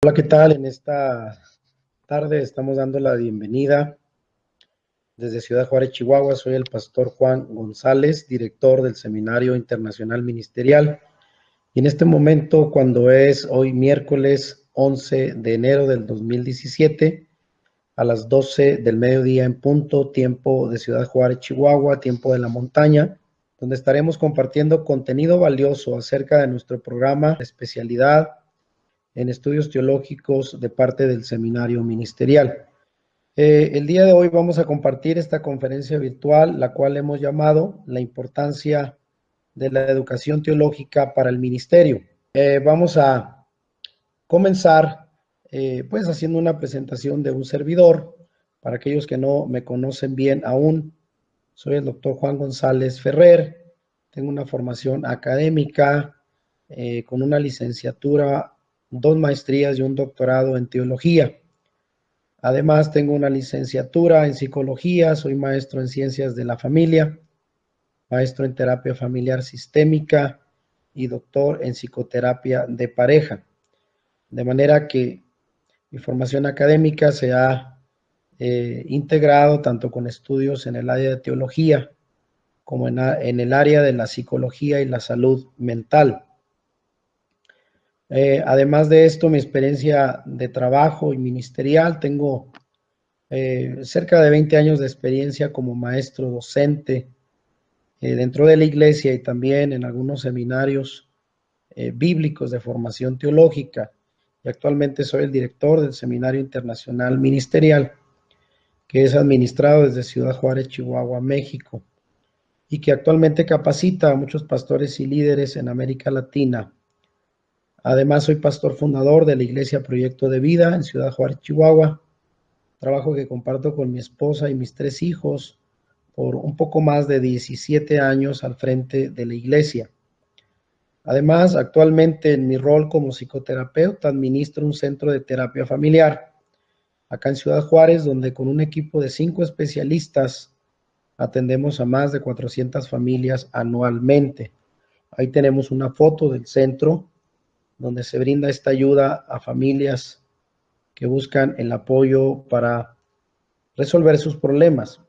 Hola, ¿qué tal? En esta tarde estamos dando la bienvenida desde Ciudad Juárez, Chihuahua. Soy el pastor Juan González, director del Seminario Internacional Ministerial. Y en este momento, cuando es hoy miércoles 11 de enero del 2017, a las 12 del mediodía en punto, tiempo de Ciudad Juárez, Chihuahua, tiempo de la montaña, donde estaremos compartiendo contenido valioso acerca de nuestro programa de especialidad en estudios teológicos de parte del seminario ministerial. El día de hoy vamos a compartir esta conferencia virtual, la cual hemos llamado La importancia de la educación teológica para el ministerio. Vamos a comenzar pues haciendo una presentación de un servidor. Para aquellos que no me conocen bien aún, soy el doctor Juan González Ferrer. Tengo una formación académica con una licenciatura, 2 maestrías y un doctorado en teología. Además, tengo una licenciatura en psicología, soy maestro en ciencias de la familia, maestro en terapia familiar sistémica y doctor en psicoterapia de pareja. De manera que mi formación académica se ha integrado tanto con estudios en el área de teología como en el área de la psicología y la salud mental. Además de esto, mi experiencia de trabajo y ministerial, tengo cerca de 20 años de experiencia como maestro docente dentro de la iglesia y también en algunos seminarios bíblicos de formación teológica. Y actualmente soy el director del Seminario Internacional Ministerial, que es administrado desde Ciudad Juárez, Chihuahua, México, y que actualmente capacita a muchos pastores y líderes en América Latina. Además, soy pastor fundador de la Iglesia Proyecto de Vida en Ciudad Juárez, Chihuahua, trabajo que comparto con mi esposa y mis 3 hijos por un poco más de 17 años al frente de la iglesia. Además, actualmente en mi rol como psicoterapeuta administro un centro de terapia familiar acá en Ciudad Juárez, donde con un equipo de 5 especialistas atendemos a más de 400 familias anualmente. Ahí tenemos una foto del centro donde se brinda esta ayuda a familias que buscan el apoyo para resolver sus problemas.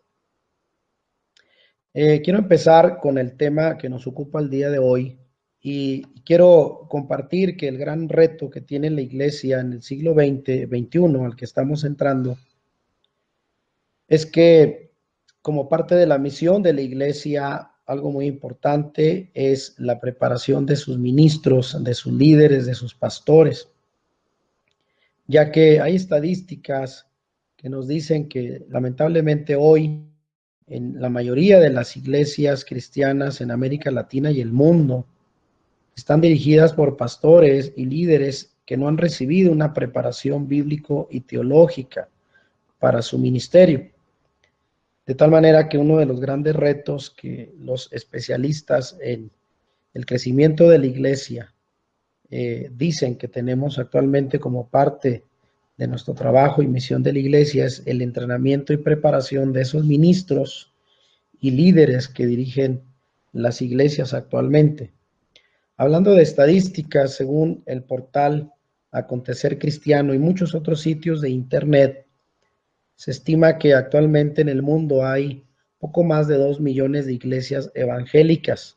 Quiero empezar con el tema que nos ocupa el día de hoy y quiero compartir que el gran reto que tiene la iglesia en el siglo XXI al que estamos entrando es que como parte de la misión de la iglesia, algo muy importante es la preparación de sus ministros, de sus líderes, de sus pastores, ya que hay estadísticas que nos dicen que lamentablemente hoy en la mayoría de las iglesias cristianas en América Latina y el mundo están dirigidas por pastores y líderes que no han recibido una preparación bíblico y teológica para su ministerio. De tal manera que uno de los grandes retos que los especialistas en el crecimiento de la iglesia dicen que tenemos actualmente como parte de nuestro trabajo y misión de la iglesia es el entrenamiento y preparación de esos ministros y líderes que dirigen las iglesias actualmente. Hablando de estadísticas, según el portal Acontecer Cristiano y muchos otros sitios de internet, se estima que actualmente en el mundo hay poco más de 2 millones de iglesias evangélicas,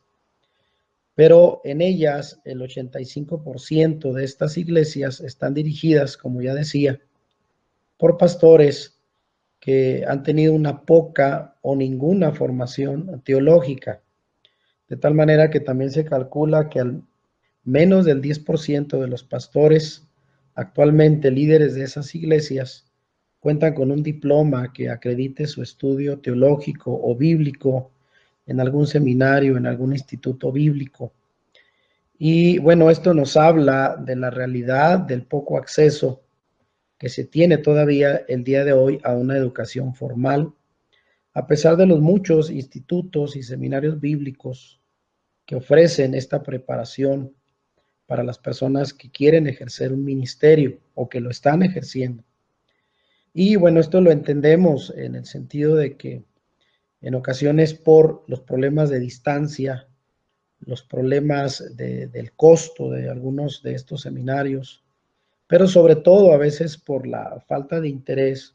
pero en ellas el 85% de estas iglesias están dirigidas, como ya decía, por pastores que han tenido una poca o ninguna formación teológica, de tal manera que también se calcula que al menos del 10% de los pastores actualmente líderes de esas iglesias cuentan con un diploma que acredite su estudio teológico o bíblico en algún seminario, en algún instituto bíblico. Y bueno, esto nos habla de la realidad del poco acceso que se tiene todavía el día de hoy a una educación formal, a pesar de los muchos institutos y seminarios bíblicos que ofrecen esta preparación para las personas que quieren ejercer un ministerio o que lo están ejerciendo. Y bueno, esto lo entendemos en el sentido de que en ocasiones por los problemas de distancia, los problemas del costo de algunos de estos seminarios, pero sobre todo a veces por la falta de interés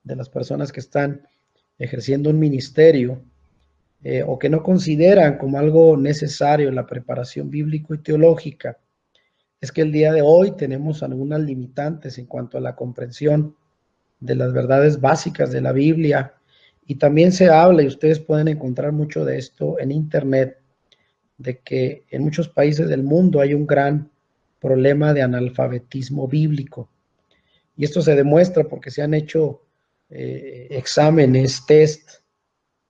de las personas que están ejerciendo un ministerio o que no consideran como algo necesario la preparación bíblico y teológica, es que el día de hoy tenemos algunas limitantes en cuanto a la comprensión de las verdades básicas de la Biblia, y también se habla, y ustedes pueden encontrar mucho de esto en internet, de que en muchos países del mundo hay un gran problema de analfabetismo bíblico. Y esto se demuestra porque se han hecho exámenes, test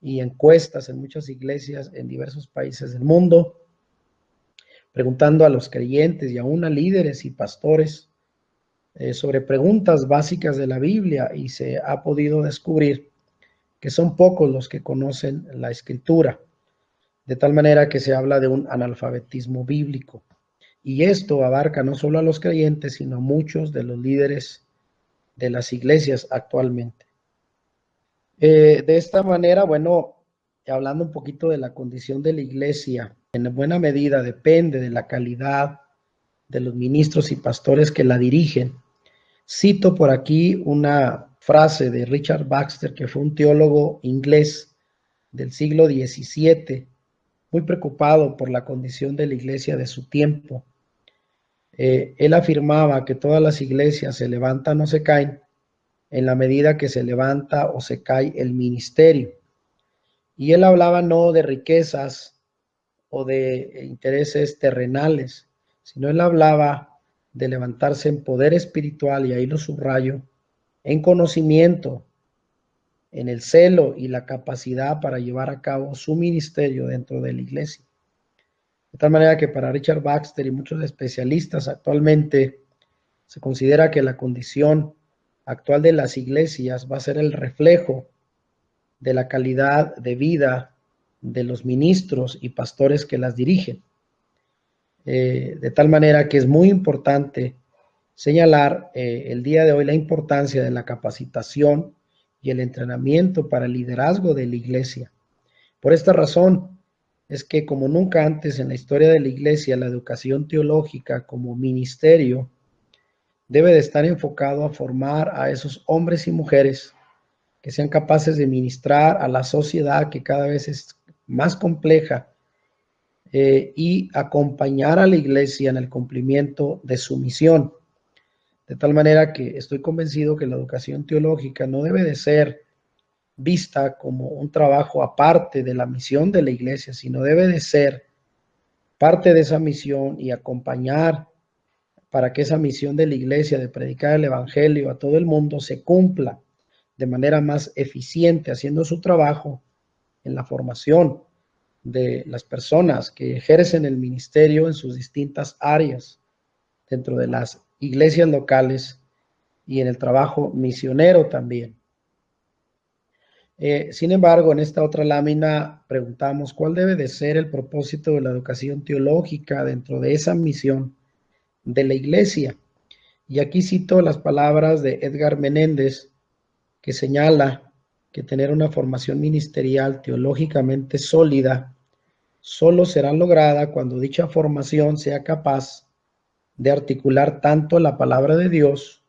y encuestas en muchas iglesias en diversos países del mundo, preguntando a los creyentes y aún a líderes y pastores sobre preguntas básicas de la Biblia, y se ha podido descubrir que son pocos los que conocen la Escritura, de tal manera que se habla de un analfabetismo bíblico. Y esto abarca no solo a los creyentes, sino a muchos de los líderes de las iglesias actualmente. De esta manera, bueno, hablando un poquito de la condición de la iglesia, en buena medida depende de la calidad de los ministros y pastores que la dirigen. Cito por aquí una frase de Richard Baxter, que fue un teólogo inglés del siglo XVII, muy preocupado por la condición de la iglesia de su tiempo. Él afirmaba que todas las iglesias se levantan o se caen en la medida que se levanta o se cae el ministerio. Y él hablaba no de riquezas o de intereses terrenales, sino él hablaba de levantarse en poder espiritual, y ahí lo subrayo, en conocimiento, en el celo y la capacidad para llevar a cabo su ministerio dentro de la iglesia. De tal manera que para Richard Baxter y muchos especialistas actualmente se considera que la condición actual de las iglesias va a ser el reflejo de la calidad de vida de los ministros y pastores que las dirigen. De tal manera que es muy importante señalar el día de hoy la importancia de la capacitación y el entrenamiento para el liderazgo de la iglesia. Por esta razón es que, como nunca antes en la historia de la iglesia, la educación teológica como ministerio debe de estar enfocado a formar a esos hombres y mujeres que sean capaces de ministrar a la sociedad, que cada vez es más compleja, y acompañar a la iglesia en el cumplimiento de su misión. De tal manera que estoy convencido que la educación teológica no debe de ser vista como un trabajo aparte de la misión de la iglesia, sino debe de ser parte de esa misión y acompañar para que esa misión de la iglesia de predicar el evangelio a todo el mundo se cumpla de manera más eficiente, haciendo su trabajo en la formación de las personas que ejercen el ministerio en sus distintas áreas dentro de las iglesias locales y en el trabajo misionero también. Sin embargo, en esta otra lámina preguntamos cuál debe de ser el propósito de la educación teológica dentro de esa misión de la iglesia. Y aquí cito las palabras de Edgar Menéndez, que señala que tener una formación ministerial teológicamente sólida solo será lograda cuando dicha formación sea capaz de articular tanto la palabra de Dios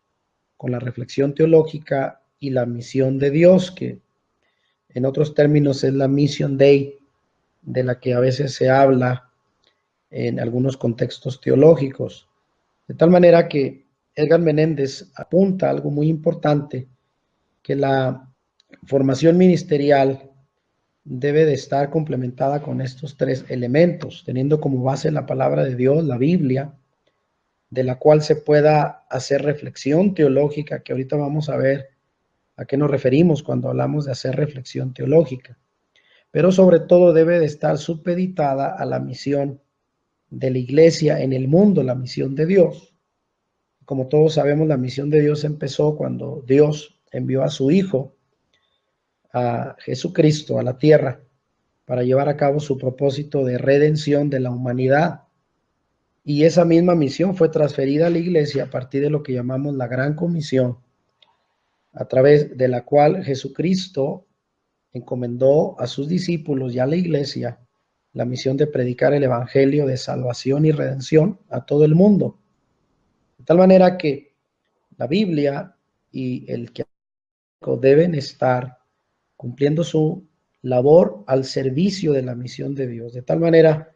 con la reflexión teológica y la misión de Dios, que en otros términos es la Mission Dei, de la que a veces se habla en algunos contextos teológicos. De tal manera que Edgar Menéndez apunta a algo muy importante, que la formación ministerial debe de estar complementada con estos tres elementos, teniendo como base la palabra de Dios, la Biblia, de la cual se pueda hacer reflexión teológica, que ahorita vamos a ver a qué nos referimos cuando hablamos de hacer reflexión teológica. Pero sobre todo debe de estar supeditada a la misión de la iglesia en el mundo, la misión de Dios. Como todos sabemos, la misión de Dios empezó cuando Dios envió a su Hijo, a Jesucristo, a la tierra, para llevar a cabo su propósito de redención de la humanidad. Y esa misma misión fue transferida a la iglesia a partir de lo que llamamos la Gran Comisión, a través de la cual Jesucristo encomendó a sus discípulos y a la iglesia la misión de predicar el evangelio de salvación y redención a todo el mundo. De tal manera que la Biblia y el que deben estar cumpliendo su labor al servicio de la misión de Dios. De tal manera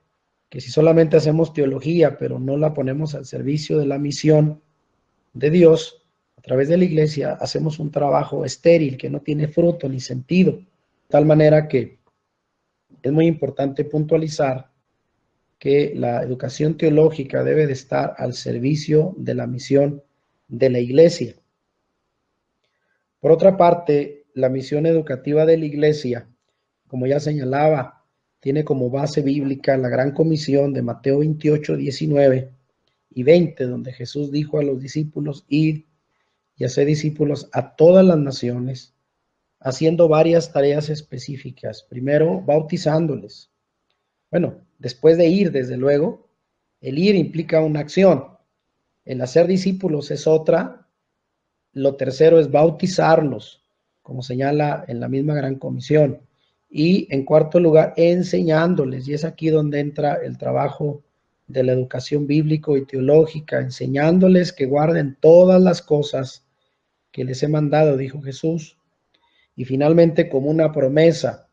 que si solamente hacemos teología, pero no la ponemos al servicio de la misión de Dios, a través de la iglesia, hacemos un trabajo estéril que no tiene fruto ni sentido. De tal manera que es muy importante puntualizar que la educación teológica debe de estar al servicio de la misión de la iglesia. Por otra parte, la misión educativa de la iglesia, como ya señalaba, tiene como base bíblica la gran comisión de Mateo 28, 19 y 20, donde Jesús dijo a los discípulos: id y hacer discípulos a todas las naciones, haciendo varias tareas específicas. Primero, bautizándoles. Bueno, después de ir, desde luego, el ir implica una acción. El hacer discípulos es otra. Lo tercero es bautizarlos, como señala en la misma gran comisión. Y en cuarto lugar, enseñándoles. Y es aquí donde entra el trabajo de la educación bíblico y teológica, enseñándoles que guarden todas las cosas que les he mandado, dijo Jesús. Y finalmente, como una promesa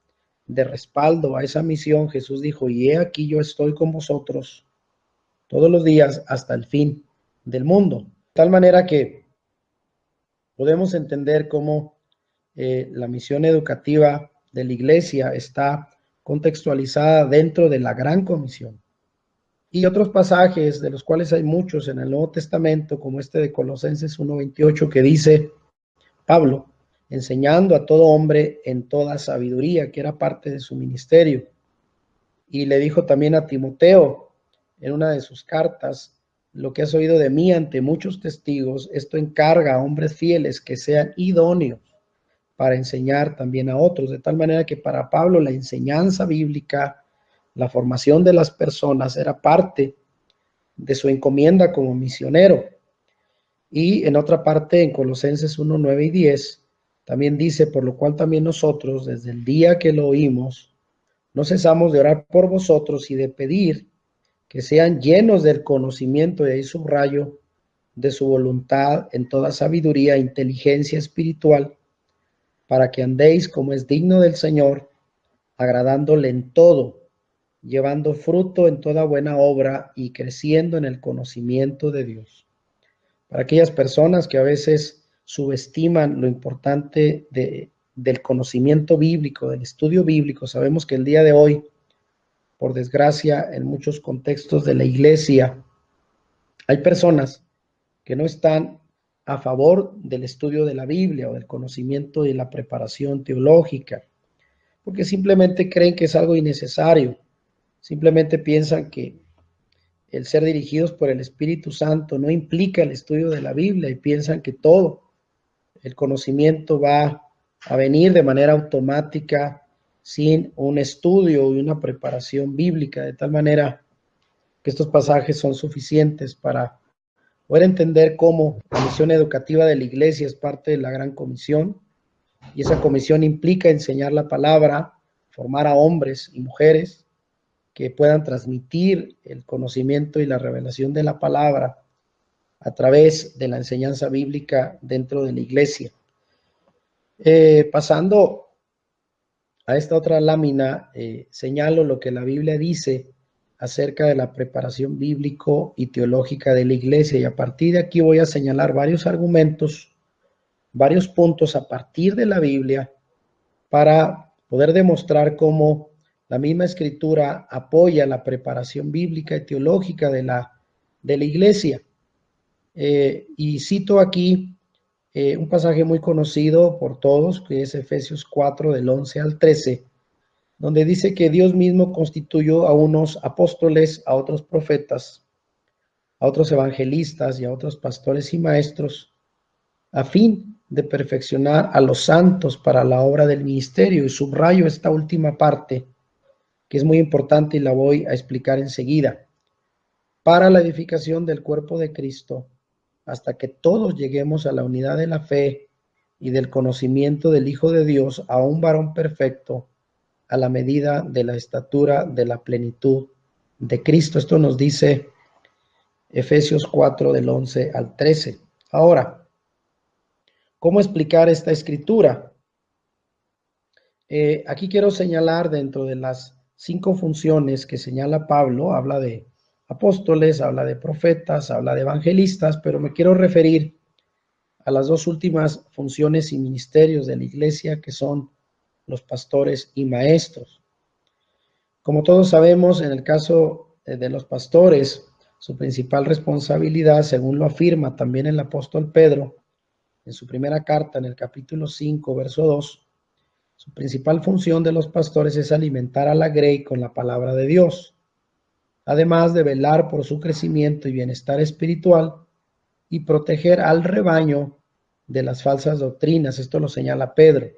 de respaldo a esa misión, Jesús dijo: y he aquí yo estoy con vosotros todos los días hasta el fin del mundo. De tal manera que podemos entender cómo la misión educativa de la iglesia está contextualizada dentro de la gran comisión. Y otros pasajes, de los cuales hay muchos en el Nuevo Testamento, como este de Colosenses 1:28, que dice Pablo, enseñando a todo hombre en toda sabiduría, que era parte de su ministerio. Y le dijo también a Timoteo en una de sus cartas: lo que has oído de mí ante muchos testigos, esto encarga a hombres fieles que sean idóneos para enseñar también a otros. De tal manera que para Pablo la enseñanza bíblica, la formación de las personas, era parte de su encomienda como misionero. Y en otra parte, en Colosenses 1, 9 y 10, también dice: por lo cual también nosotros, desde el día que lo oímos, no cesamos de orar por vosotros y de pedir que sean llenos del conocimiento, y ahí subrayo, de su voluntad en toda sabiduría e inteligencia espiritual, para que andéis como es digno del Señor, agradándole en todo, llevando fruto en toda buena obra y creciendo en el conocimiento de Dios. Para aquellas personas que a veces subestiman lo importante del conocimiento bíblico, del estudio bíblico, sabemos que el día de hoy, por desgracia, en muchos contextos de la iglesia, hay personas que no están a favor del estudio de la Biblia o del conocimiento y la preparación teológica, porque simplemente creen que es algo innecesario, simplemente piensan que el ser dirigidos por el Espíritu Santo no implica el estudio de la Biblia, y piensan que todo el conocimiento va a venir de manera automática sin un estudio y una preparación bíblica, de tal manera que estos pasajes son suficientes para poder entender cómo la misión educativa de la iglesia es parte de la gran comisión, y esa comisión implica enseñar la palabra, formar a hombres y mujeres que puedan transmitir el conocimiento y la revelación de la palabra a través de la enseñanza bíblica dentro de la iglesia. Pasando a esta otra lámina, señalo lo que la Biblia dice acerca de la preparación bíblico y teológica de la iglesia, y a partir de aquí voy a señalar varios argumentos, varios puntos a partir de la Biblia, para poder demostrar cómo la misma escritura apoya la preparación bíblica y teológica de la iglesia. Y cito aquí un pasaje muy conocido por todos, que es Efesios 4, del 11 al 13, donde dice que Dios mismo constituyó a unos apóstoles, a otros profetas, a otros evangelistas y a otros pastores y maestros, a fin de perfeccionar a los santos para la obra del ministerio. Y subrayo esta última parte, que es muy importante y la voy a explicar enseguida: para la edificación del cuerpo de Cristo, hasta que todos lleguemos a la unidad de la fe y del conocimiento del Hijo de Dios, a un varón perfecto, a la medida de la estatura de la plenitud de Cristo. Esto nos dice Efesios 4 del 11 al 13. Ahora, ¿cómo explicar esta escritura? Aquí quiero señalar dentro de las 5 funciones que señala Pablo, habla de apóstoles, habla de profetas, habla de evangelistas, pero me quiero referir a las 2 últimas funciones y ministerios de la iglesia, que son los pastores y maestros. Como todos sabemos, en el caso de los pastores, su principal responsabilidad, según lo afirma también el apóstol Pedro, en su primera carta, en el capítulo 5, verso 2, su principal función de los pastores es alimentar a la grey con la palabra de Dios, además de velar por su crecimiento y bienestar espiritual y proteger al rebaño de las falsas doctrinas. Esto lo señala Pedro.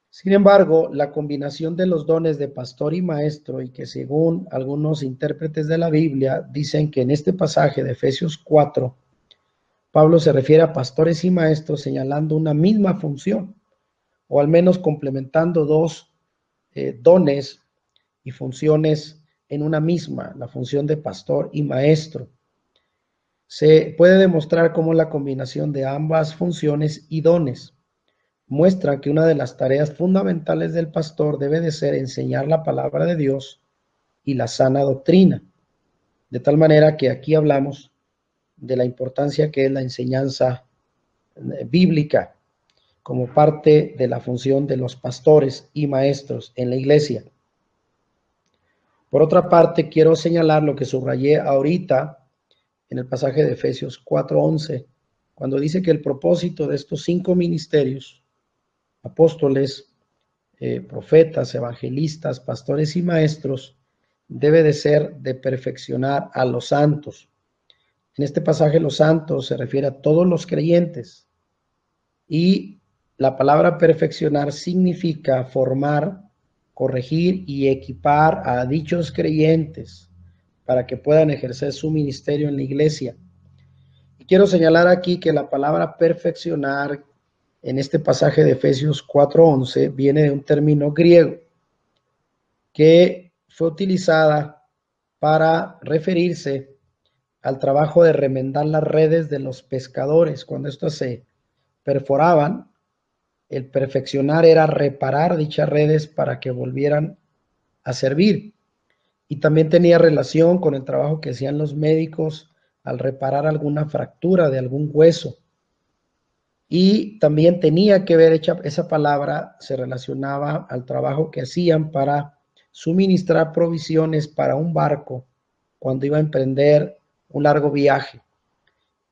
Sin embargo, la combinación de los dones de pastor y maestro, y que según algunos intérpretes de la Biblia dicen que en este pasaje de Efesios 4, Pablo se refiere a pastores y maestros señalando una misma función, o al menos complementando dos dones y funciones en una misma, la función de pastor y maestro. Se puede demostrar cómo la combinación de ambas funciones y dones muestra que una de las tareas fundamentales del pastor debe de ser enseñar la palabra de Dios y la sana doctrina. De tal manera que aquí hablamos de la importancia que es la enseñanza bíblica como parte de la función de los pastores y maestros en la iglesia. Por otra parte, quiero señalar lo que subrayé ahorita en el pasaje de Efesios 4:11, cuando dice que el propósito de estos 5 ministerios, apóstoles, profetas, evangelistas, pastores y maestros, debe de ser de perfeccionar a los santos. En este pasaje los santos se refiere a todos los creyentes, y la palabra perfeccionar significa formar, corregir y equipar a dichos creyentes para que puedan ejercer su ministerio en la iglesia. Y quiero señalar aquí que la palabra perfeccionar en este pasaje de Efesios 4:11 viene de un término griego que fue utilizada para referirse al trabajo de remendar las redes de los pescadores. Cuando estos se perforaban, el perfeccionar era reparar dichas redes para que volvieran a servir. Y también tenía relación con el trabajo que hacían los médicos al reparar alguna fractura de algún hueso. Y también tenía que ver, esa palabra se relacionaba al trabajo que hacían para suministrar provisiones para un barco cuando iba a emprender un largo viaje.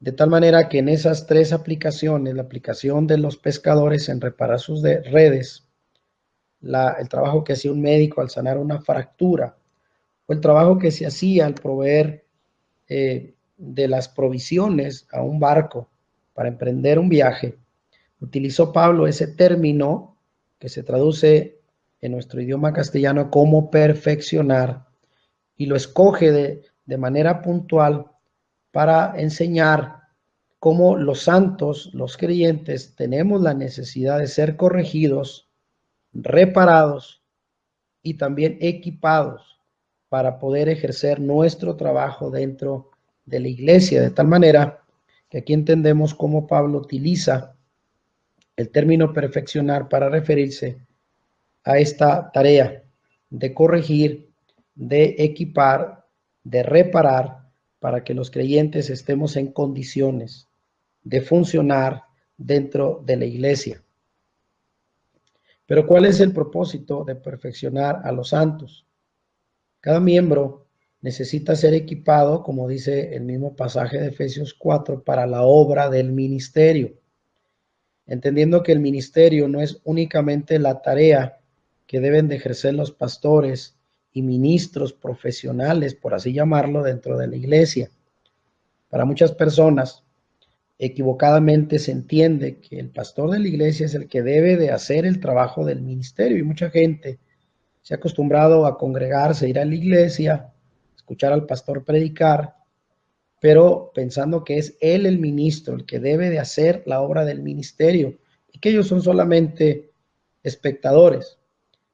De tal manera que en esas 3 aplicaciones, la aplicación de los pescadores en reparar sus redes, el trabajo que hacía un médico al sanar una fractura, o el trabajo que se hacía al proveer de las provisiones a un barco para emprender un viaje, utilizó Pablo ese término que se traduce en nuestro idioma castellano como perfeccionar, y lo escoge de manera puntual para enseñar cómo los santos, los creyentes, tenemos la necesidad de ser corregidos, reparados y también equipados para poder ejercer nuestro trabajo dentro de la iglesia, de tal manera que aquí entendemos cómo Pablo utiliza el término perfeccionar para referirse a esta tarea de corregir, de equipar, de reparar, para que los creyentes estemos en condiciones de funcionar dentro de la iglesia. Pero ¿cuál es el propósito de perfeccionar a los santos? Cada miembro necesita ser equipado, como dice el mismo pasaje de Efesios 4, para la obra del ministerio, entendiendo que el ministerio no es únicamente la tarea que deben de ejercer los pastores y ministros profesionales, por así llamarlo, dentro de la iglesia. Para muchas personas, equivocadamente se entiende que el pastor de la iglesia es el que debe de hacer el trabajo del ministerio, y mucha gente se ha acostumbrado a congregarse, ir a la iglesia, escuchar al pastor predicar, pero pensando que es él el ministro, el que debe de hacer la obra del ministerio, y que ellos son solamente espectadores.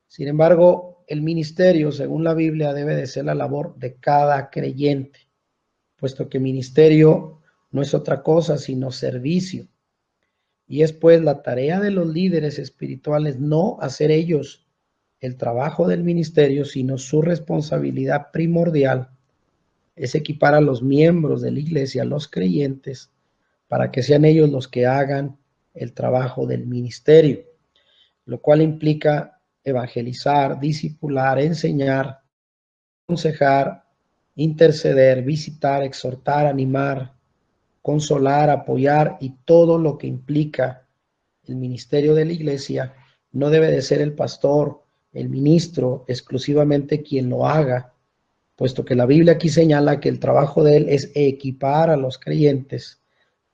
Sin embargo, el ministerio, según la Biblia, debe de ser la labor de cada creyente. puesto que ministerio no es otra cosa sino servicio. Y es pues la tarea de los líderes espirituales no hacer ellos el trabajo del ministerio, sino su responsabilidad primordial es equipar a los miembros de la iglesia, a los creyentes, para que sean ellos los que hagan el trabajo del ministerio, lo cual implica evangelizar, discipular, enseñar, aconsejar, interceder, visitar, exhortar, animar, consolar, apoyar y todo lo que implica el ministerio de la iglesia. No debe de ser el pastor, el ministro, exclusivamente quien lo haga, puesto que la Biblia aquí señala que el trabajo de él es equipar a los creyentes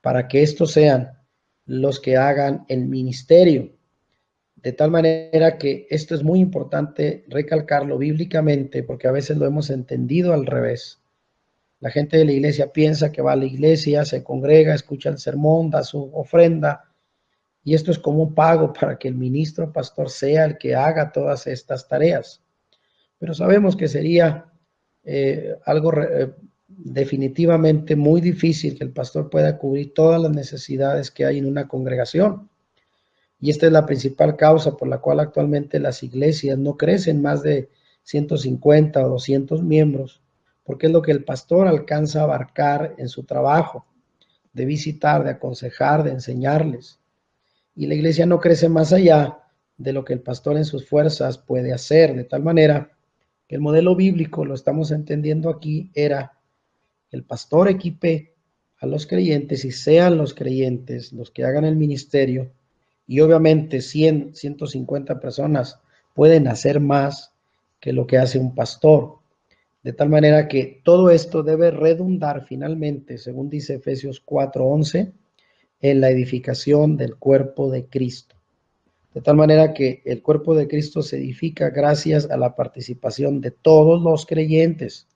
para que estos sean los que hagan el ministerio. De tal manera que esto es muy importante recalcarlo bíblicamente, porque a veces lo hemos entendido al revés. La gente de la iglesia piensa que va a la iglesia, se congrega, escucha el sermón, da su ofrenda, y esto es como un pago para que el ministro pastor sea el que haga todas estas tareas. Pero sabemos que sería algo definitivamente muy difícil que el pastor pueda cubrir todas las necesidades que hay en una congregación. Y esta es la principal causa por la cual actualmente las iglesias no crecen más de 150 o 200 miembros, porque es lo que el pastor alcanza a abarcar en su trabajo, de visitar, de aconsejar, de enseñarles. Y la iglesia no crece más allá de lo que el pastor en sus fuerzas puede hacer, de tal manera que el modelo bíblico, lo estamos entendiendo aquí, era que el pastor equipe a los creyentes y sean los creyentes los que hagan el ministerio. Y obviamente 100, 150 personas pueden hacer más que lo que hace un pastor. De tal manera que todo esto debe redundar finalmente, según dice Efesios 4:11, en la edificación del cuerpo de Cristo. De tal manera que el cuerpo de Cristo se edifica gracias a la participación de todos los creyentes.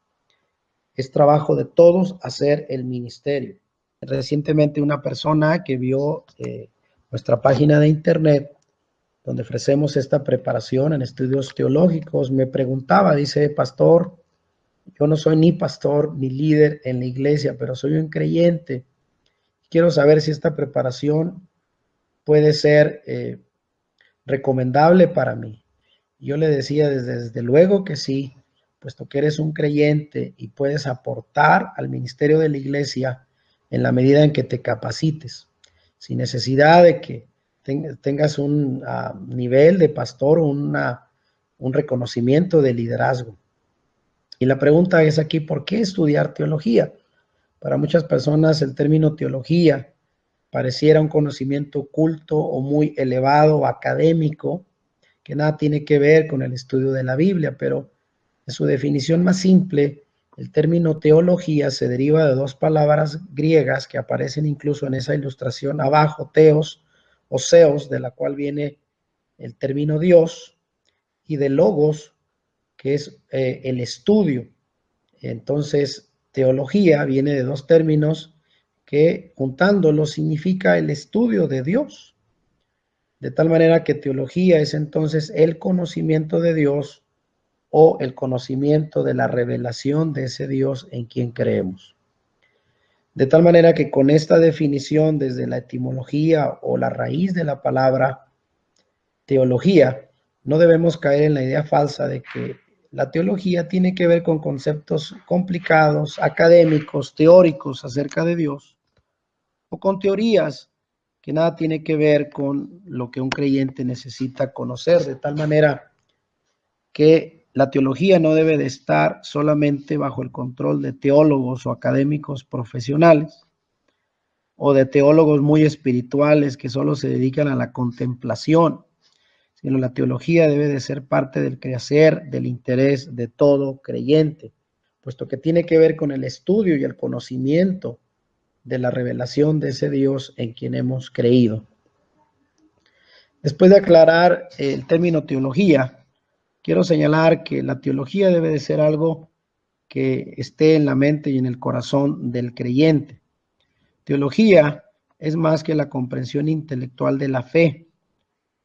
Es trabajo de todos hacer el ministerio. Recientemente una persona que vio nuestra página de internet, donde ofrecemos esta preparación en estudios teológicos, me preguntaba, dice, pastor, yo no soy ni pastor ni líder en la iglesia, pero soy un creyente. Quiero saber si esta preparación puede ser recomendable para mí. Yo le decía desde luego que sí, puesto que eres un creyente y puedes aportar al ministerio de la iglesia en la medida en que te capacites, sin necesidad de que tengas un nivel de pastor o un reconocimiento de liderazgo. Y la pregunta es aquí, ¿por qué estudiar teología? Para muchas personas el término teología pareciera un conocimiento oculto o muy elevado o académico, que nada tiene que ver con el estudio de la Biblia, pero en su definición más simple, el término teología se deriva de dos palabras griegas que aparecen incluso en esa ilustración abajo, teos o seos, de la cual viene el término Dios, y de logos, que es el estudio. Entonces, teología viene de dos términos que juntándolos significa el estudio de Dios. De tal manera que teología es entonces el conocimiento de Dios o el conocimiento de la revelación de ese Dios en quien creemos. De tal manera que con esta definición desde la etimología o la raíz de la palabra teología, no debemos caer en la idea falsa de que la teología tiene que ver con conceptos complicados, académicos, teóricos acerca de Dios, o con teorías que nada tiene que ver con lo que un creyente necesita conocer, de tal manera que la teología no debe de estar solamente bajo el control de teólogos o académicos profesionales, o de teólogos muy espirituales que solo se dedican a la contemplación, sino la teología debe de ser parte del quehacer, del interés de todo creyente, puesto que tiene que ver con el estudio y el conocimiento de la revelación de ese Dios en quien hemos creído. Después de aclarar el término teología, quiero señalar que la teología debe de ser algo que esté en la mente y en el corazón del creyente. Teología es más que la comprensión intelectual de la fe,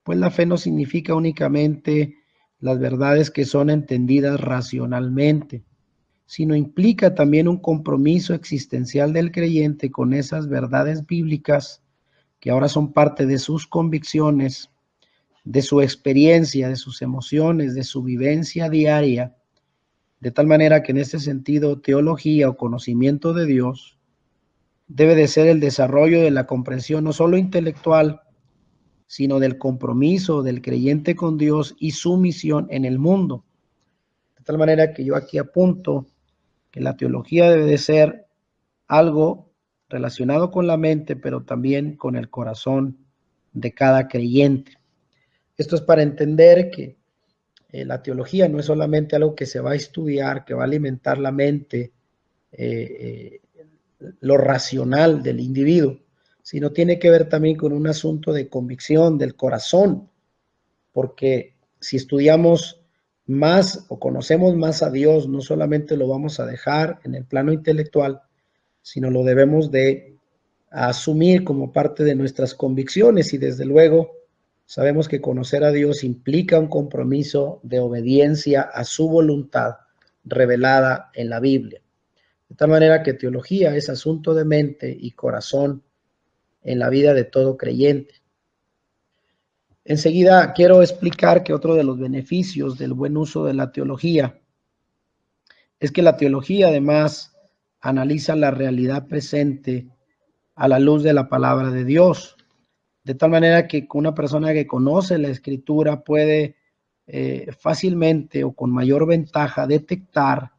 pues la fe no significa únicamente las verdades que son entendidas racionalmente, sino implica también un compromiso existencial del creyente con esas verdades bíblicas que ahora son parte de sus convicciones, de su experiencia, de sus emociones, de su vivencia diaria, de tal manera que en este sentido teología o conocimiento de Dios debe de ser el desarrollo de la comprensión no solo intelectual, sino del compromiso del creyente con Dios y su misión en el mundo. De tal manera que yo aquí apunto que la teología debe de ser algo relacionado con la mente, pero también con el corazón de cada creyente. Esto es para entender que la teología no es solamente algo que se va a estudiar, que va a alimentar la mente, lo racional del individuo, sino tiene que ver también con un asunto de convicción del corazón, porque si estudiamos más o conocemos más a Dios, no solamente lo vamos a dejar en el plano intelectual, sino lo debemos de asumir como parte de nuestras convicciones, y desde luego sabemos que conocer a Dios implica un compromiso de obediencia a su voluntad revelada en la Biblia. De tal manera que teología es asunto de mente y corazón en la vida de todo creyente. Enseguida quiero explicar que otro de los beneficios del buen uso de la teología es que la teología además analiza la realidad presente a la luz de la palabra de Dios, de tal manera que una persona que conoce la Escritura puede fácilmente o con mayor ventaja detectar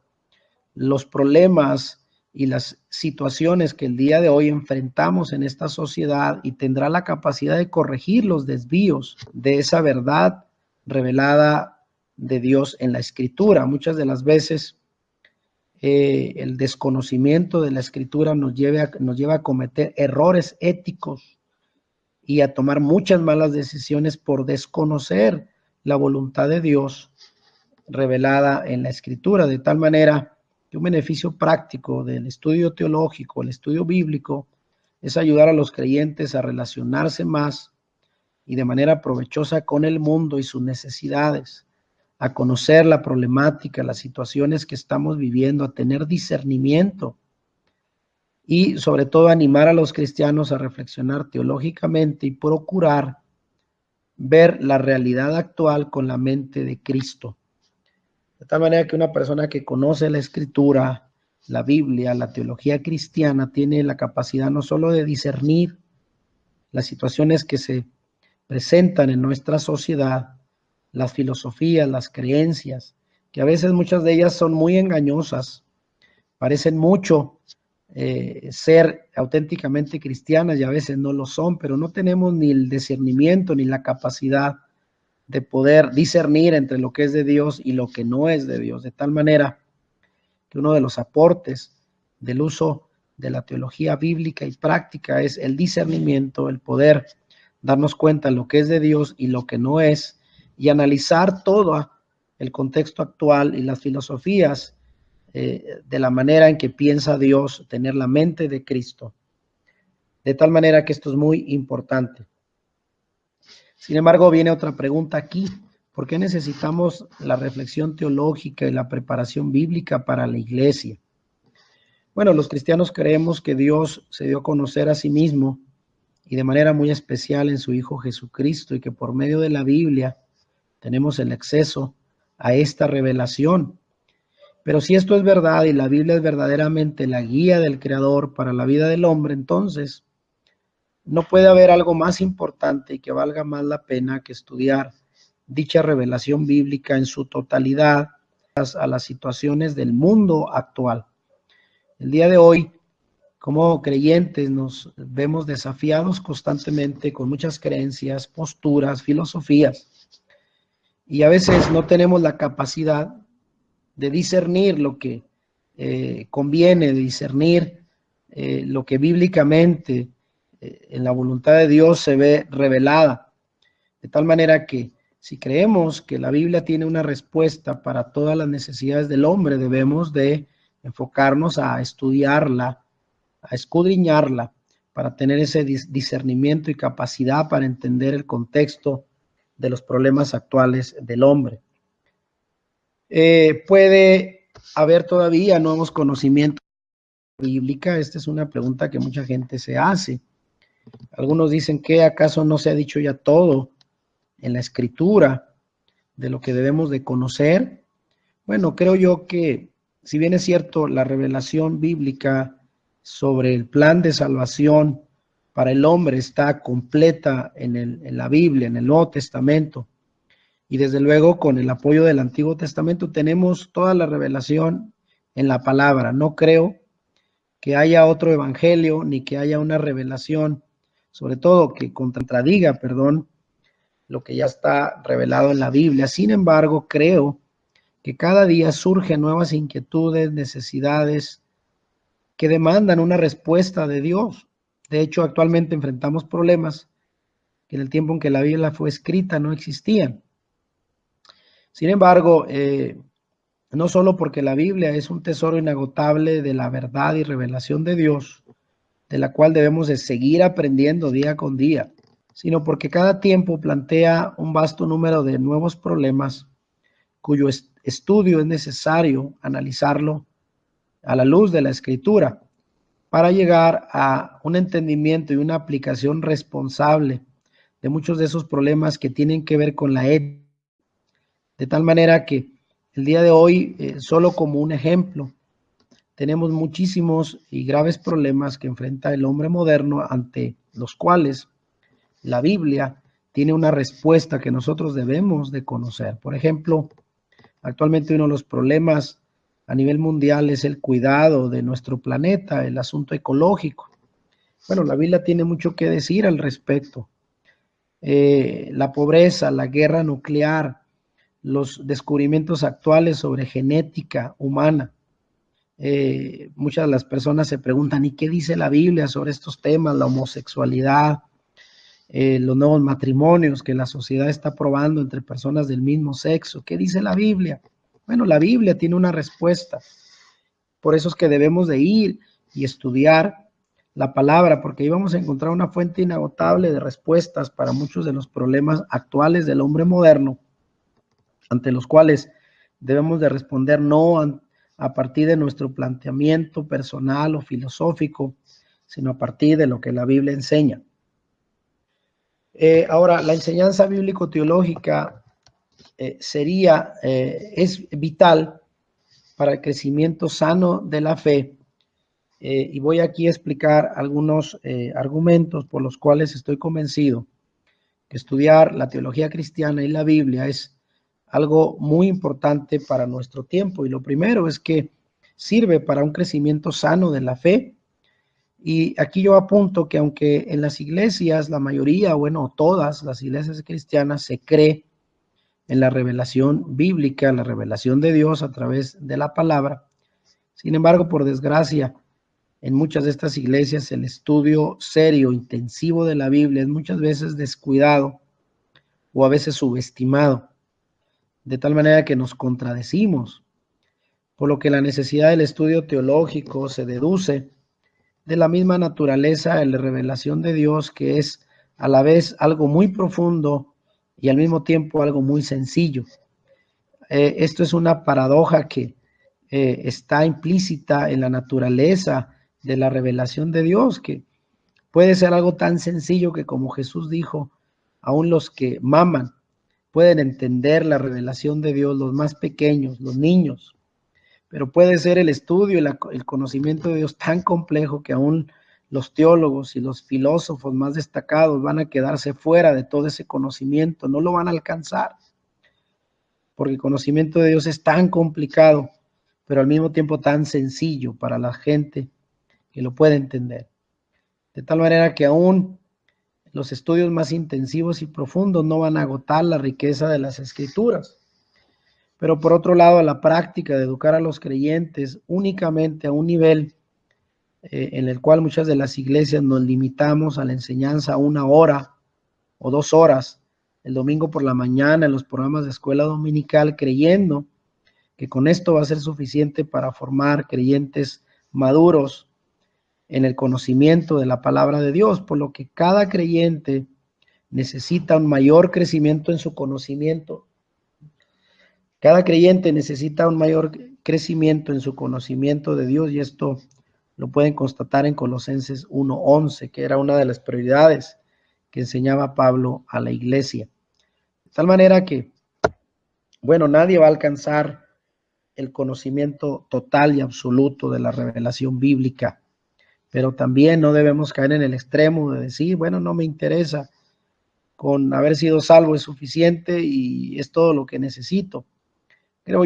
los problemas y las situaciones que el día de hoy enfrentamos en esta sociedad, y tendrá la capacidad de corregir los desvíos de esa verdad revelada de Dios en la Escritura. Muchas de las veces el desconocimiento de la Escritura nos lleva a cometer errores éticos y a tomar muchas malas decisiones por desconocer la voluntad de Dios revelada en la Escritura, de tal manera que un beneficio práctico del estudio teológico, el estudio bíblico, es ayudar a los creyentes a relacionarse más y de manera provechosa con el mundo y sus necesidades, a conocer la problemática, las situaciones que estamos viviendo, a tener discernimiento y sobre todo animar a los cristianos a reflexionar teológicamente y procurar ver la realidad actual con la mente de Cristo. De tal manera que una persona que conoce la Escritura, la Biblia, la teología cristiana, tiene la capacidad no solo de discernir las situaciones que se presentan en nuestra sociedad, las filosofías, las creencias, que a veces muchas de ellas son muy engañosas, parecen mucho ser auténticamente cristianas y a veces no lo son, pero no tenemos ni el discernimiento ni la capacidad de poder discernir entre lo que es de Dios y lo que no es de Dios, de tal manera que uno de los aportes del uso de la teología bíblica y práctica es el discernimiento, el poder darnos cuenta de lo que es de Dios y lo que no es, y analizar todo el contexto actual y las filosofías de la manera en que piensa Dios, tener la mente de Cristo, de tal manera que esto es muy importante. Sin embargo, viene otra pregunta aquí: ¿por qué necesitamos la reflexión teológica y la preparación bíblica para la iglesia? Bueno, los cristianos creemos que Dios se dio a conocer a sí mismo y de manera muy especial en su Hijo Jesucristo, y que por medio de la Biblia tenemos el acceso a esta revelación. Pero si esto es verdad y la Biblia es verdaderamente la guía del Creador para la vida del hombre, entonces no puede haber algo más importante y que valga más la pena que estudiar dicha revelación bíblica en su totalidad a las situaciones del mundo actual. El día de hoy, como creyentes, nos vemos desafiados constantemente con muchas creencias, posturas, filosofías, y a veces no tenemos la capacidad de discernir lo que conviene, de discernir lo que bíblicamente en la voluntad de Dios se ve revelada. De tal manera que si creemos que la Biblia tiene una respuesta para todas las necesidades del hombre, debemos de enfocarnos a estudiarla, a escudriñarla, para tener ese discernimiento y capacidad para entender el contexto de los problemas actuales del hombre. Puede haber todavía nuevos conocimientos bíblicos? Esta es una pregunta que mucha gente se hace. Algunos dicen que acaso no se ha dicho ya todo en la escritura de lo que debemos de conocer. Bueno, creo yo que si bien es cierto, la revelación bíblica sobre el plan de salvación para el hombre está completa en la Biblia, en el Nuevo Testamento, y desde luego con el apoyo del Antiguo Testamento tenemos toda la revelación en la palabra. No creo que haya otro evangelio ni que haya una revelación, sobre todo que contradiga, perdón, lo que ya está revelado en la Biblia. Sin embargo, creo que cada día surgen nuevas inquietudes, necesidades que demandan una respuesta de Dios. De hecho, actualmente enfrentamos problemas que en el tiempo en que la Biblia fue escrita no existían. Sin embargo, no solo porque la Biblia es un tesoro inagotable de la verdad y revelación de Dios, de la cual debemos de seguir aprendiendo día con día, sino porque cada tiempo plantea un vasto número de nuevos problemas cuyo estudio es necesario analizarlo a la luz de la Escritura para llegar a un entendimiento y una aplicación responsable de muchos de esos problemas que tienen que ver con la ética. De tal manera que el día de hoy, solo como un ejemplo, tenemos muchísimos y graves problemas que enfrenta el hombre moderno, ante los cuales la Biblia tiene una respuesta que nosotros debemos de conocer. Por ejemplo, actualmente uno de los problemas a nivel mundial es el cuidado de nuestro planeta, el asunto ecológico. Bueno, la Biblia tiene mucho que decir al respecto. La pobreza, la guerra nuclear, los descubrimientos actuales sobre genética humana. Muchas de las personas se preguntan, ¿y qué dice la Biblia sobre estos temas? La homosexualidad, los nuevos matrimonios que la sociedad está aprobando entre personas del mismo sexo. ¿Qué dice la Biblia? Bueno, la Biblia tiene una respuesta. Por eso es que debemos de ir y estudiar la palabra, porque ahí vamos a encontrar una fuente inagotable de respuestas para muchos de los problemas actuales del hombre moderno, ante los cuales debemos de responder no a partir de nuestro planteamiento personal o filosófico, sino a partir de lo que la Biblia enseña. Ahora, la enseñanza bíblico-teológica es vital para el crecimiento sano de la fe, y voy aquí a explicar algunos argumentos por los cuales estoy convencido que estudiar la teología cristiana y la Biblia es algo muy importante para nuestro tiempo. Y lo primero es que sirve para un crecimiento sano de la fe. Y aquí yo apunto que aunque en las iglesias, la mayoría, bueno, todas las iglesias cristianas se cree en la revelación bíblica, la revelación de Dios a través de la palabra, sin embargo, por desgracia, en muchas de estas iglesias el estudio serio, intensivo de la Biblia es muchas veces descuidado o a veces subestimado, de tal manera que nos contradecimos, por lo que la necesidad del estudio teológico se deduce de la misma naturaleza de la revelación de Dios, que es a la vez algo muy profundo y al mismo tiempo algo muy sencillo. Esto es una paradoja que está implícita en la naturaleza de la revelación de Dios, que puede ser algo tan sencillo que, como Jesús dijo, aún los que maman pueden entender la revelación de Dios, los más pequeños, los niños, pero puede ser el estudio y el conocimiento de Dios tan complejo que aún los teólogos y los filósofos más destacados van a quedarse fuera de todo ese conocimiento, no lo van a alcanzar, porque el conocimiento de Dios es tan complicado, pero al mismo tiempo tan sencillo para la gente que lo puede entender. De tal manera que aún los estudios más intensivos y profundos no van a agotar la riqueza de las Escrituras. Pero por otro lado, la práctica de educar a los creyentes únicamente a un nivel en el cual muchas de las iglesias nos limitamos a la enseñanza a 1 hora o 2 horas, el domingo por la mañana en los programas de escuela dominical, creyendo que con esto va a ser suficiente para formar creyentes maduros en el conocimiento de la palabra de Dios, por lo que cada creyente necesita un mayor crecimiento en su conocimiento. Cada creyente necesita un mayor crecimiento en su conocimiento de Dios, y esto lo pueden constatar en Colosenses 1:11, que era una de las prioridades que enseñaba Pablo a la iglesia. De tal manera que, bueno, nadie va a alcanzar el conocimiento total y absoluto de la revelación bíblica, pero también no debemos caer en el extremo de decir, bueno, no me interesa, con haber sido salvo es suficiente y es todo lo que necesito. Creo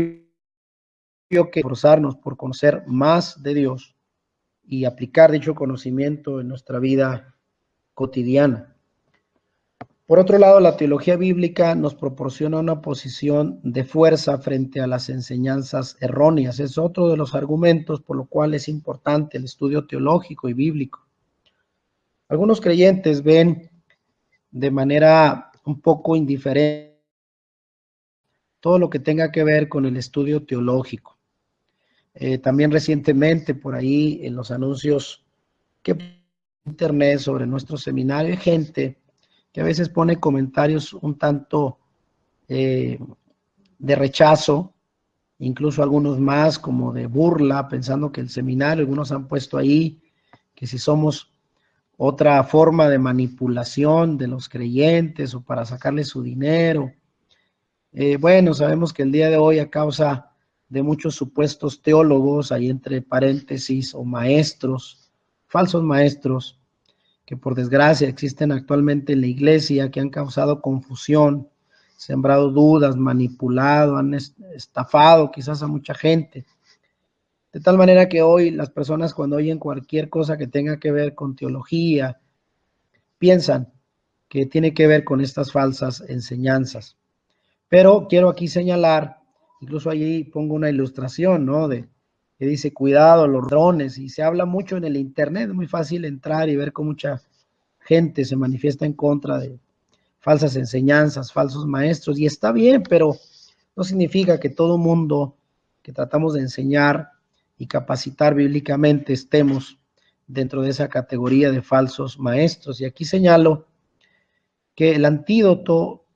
yo que esforzarnos por conocer más de Dios y aplicar dicho conocimiento en nuestra vida cotidiana. Por otro lado, la teología bíblica nos proporciona una posición de fuerza frente a las enseñanzas erróneas. Es otro de los argumentos por lo cual es importante el estudio teológico y bíblico. Algunos creyentes ven de manera un poco indiferente todo lo que tenga que ver con el estudio teológico. También recientemente por ahí en los anuncios que internet sobre nuestro seminario hay gente que a veces pone comentarios un tanto de rechazo, incluso algunos más como de burla, pensando que el seminario, algunos han puesto ahí que si somos otra forma de manipulación de los creyentes o para sacarles su dinero. Bueno, sabemos que el día de hoy, a causa de muchos supuestos teólogos, ahí entre paréntesis, o maestros, falsos maestros, que por desgracia existen actualmente en la iglesia, que han causado confusión, sembrado dudas, manipulado, han estafado quizás a mucha gente. De tal manera que hoy las personas, cuando oyen cualquier cosa que tenga que ver con teología, piensan que tiene que ver con estas falsas enseñanzas. Pero quiero aquí señalar, incluso allí pongo una ilustración, ¿no? Que dice, cuidado, los drones, y se habla mucho en el internet, es muy fácil entrar y ver cómo mucha gente se manifiesta en contra de falsas enseñanzas, falsos maestros, y está bien, pero no significa que todo mundo que tratamos de enseñar y capacitar bíblicamente estemos dentro de esa categoría de falsos maestros. Y aquí señalo que el antídoto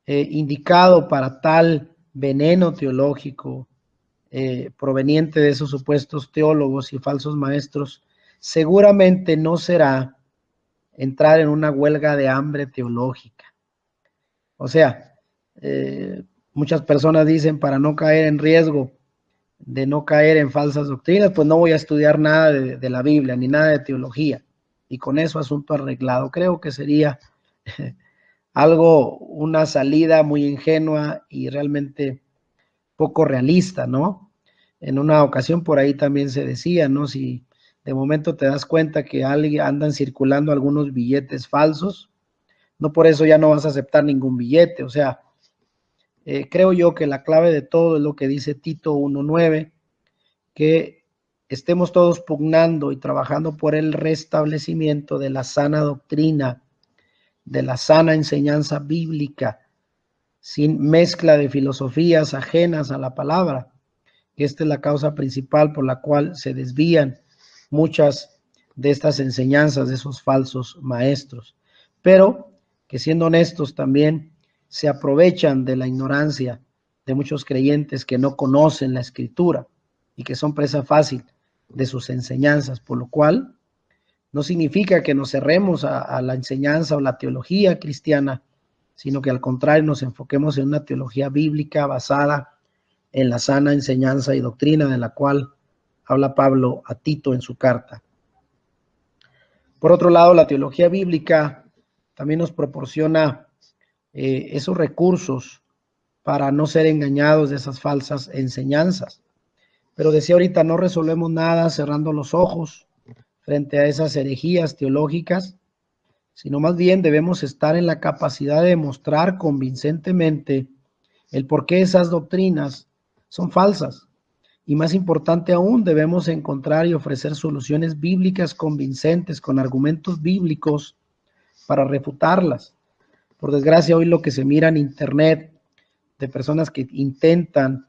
indicado para tal veneno teológico proveniente de esos supuestos teólogos y falsos maestros seguramente no será entrar en una huelga de hambre teológica. O sea, muchas personas dicen, para no caer en riesgo de no caer en falsas doctrinas, pues no voy a estudiar nada de la Biblia, ni nada de teología, y con eso asunto arreglado. Creo que sería una salida muy ingenua y realmente poco realista, ¿no? En una ocasión por ahí también se decía, ¿no? Si de momento te das cuenta que andan circulando algunos billetes falsos, no por eso ya no vas a aceptar ningún billete. O sea, creo yo que la clave de todo es lo que dice Tito 1:9, que estemos todos pugnando y trabajando por el restablecimiento de la sana doctrina, de la sana enseñanza bíblica, sin mezcla de filosofías ajenas a la palabra. Esta es la causa principal por la cual se desvían muchas de estas enseñanzas de esos falsos maestros, pero que siendo honestos también se aprovechan de la ignorancia de muchos creyentes que no conocen la Escritura y que son presa fácil de sus enseñanzas, por lo cual no significa que nos cerremos a la enseñanza o la teología cristiana, sino que al contrario nos enfoquemos en una teología bíblica basada en la sana enseñanza y doctrina de la cual habla Pablo a Tito en su carta. Por otro lado, la teología bíblica también nos proporciona esos recursos para no ser engañados de esas falsas enseñanzas. Pero decía ahorita, no resolvemos nada cerrando los ojos frente a esas herejías teológicas, sino más bien debemos estar en la capacidad de demostrar convincentemente el por qué esas doctrinas son falsas. Y más importante aún, debemos encontrar y ofrecer soluciones bíblicas convincentes con argumentos bíblicos para refutarlas. Por desgracia, hoy lo que se mira en internet de personas que intentan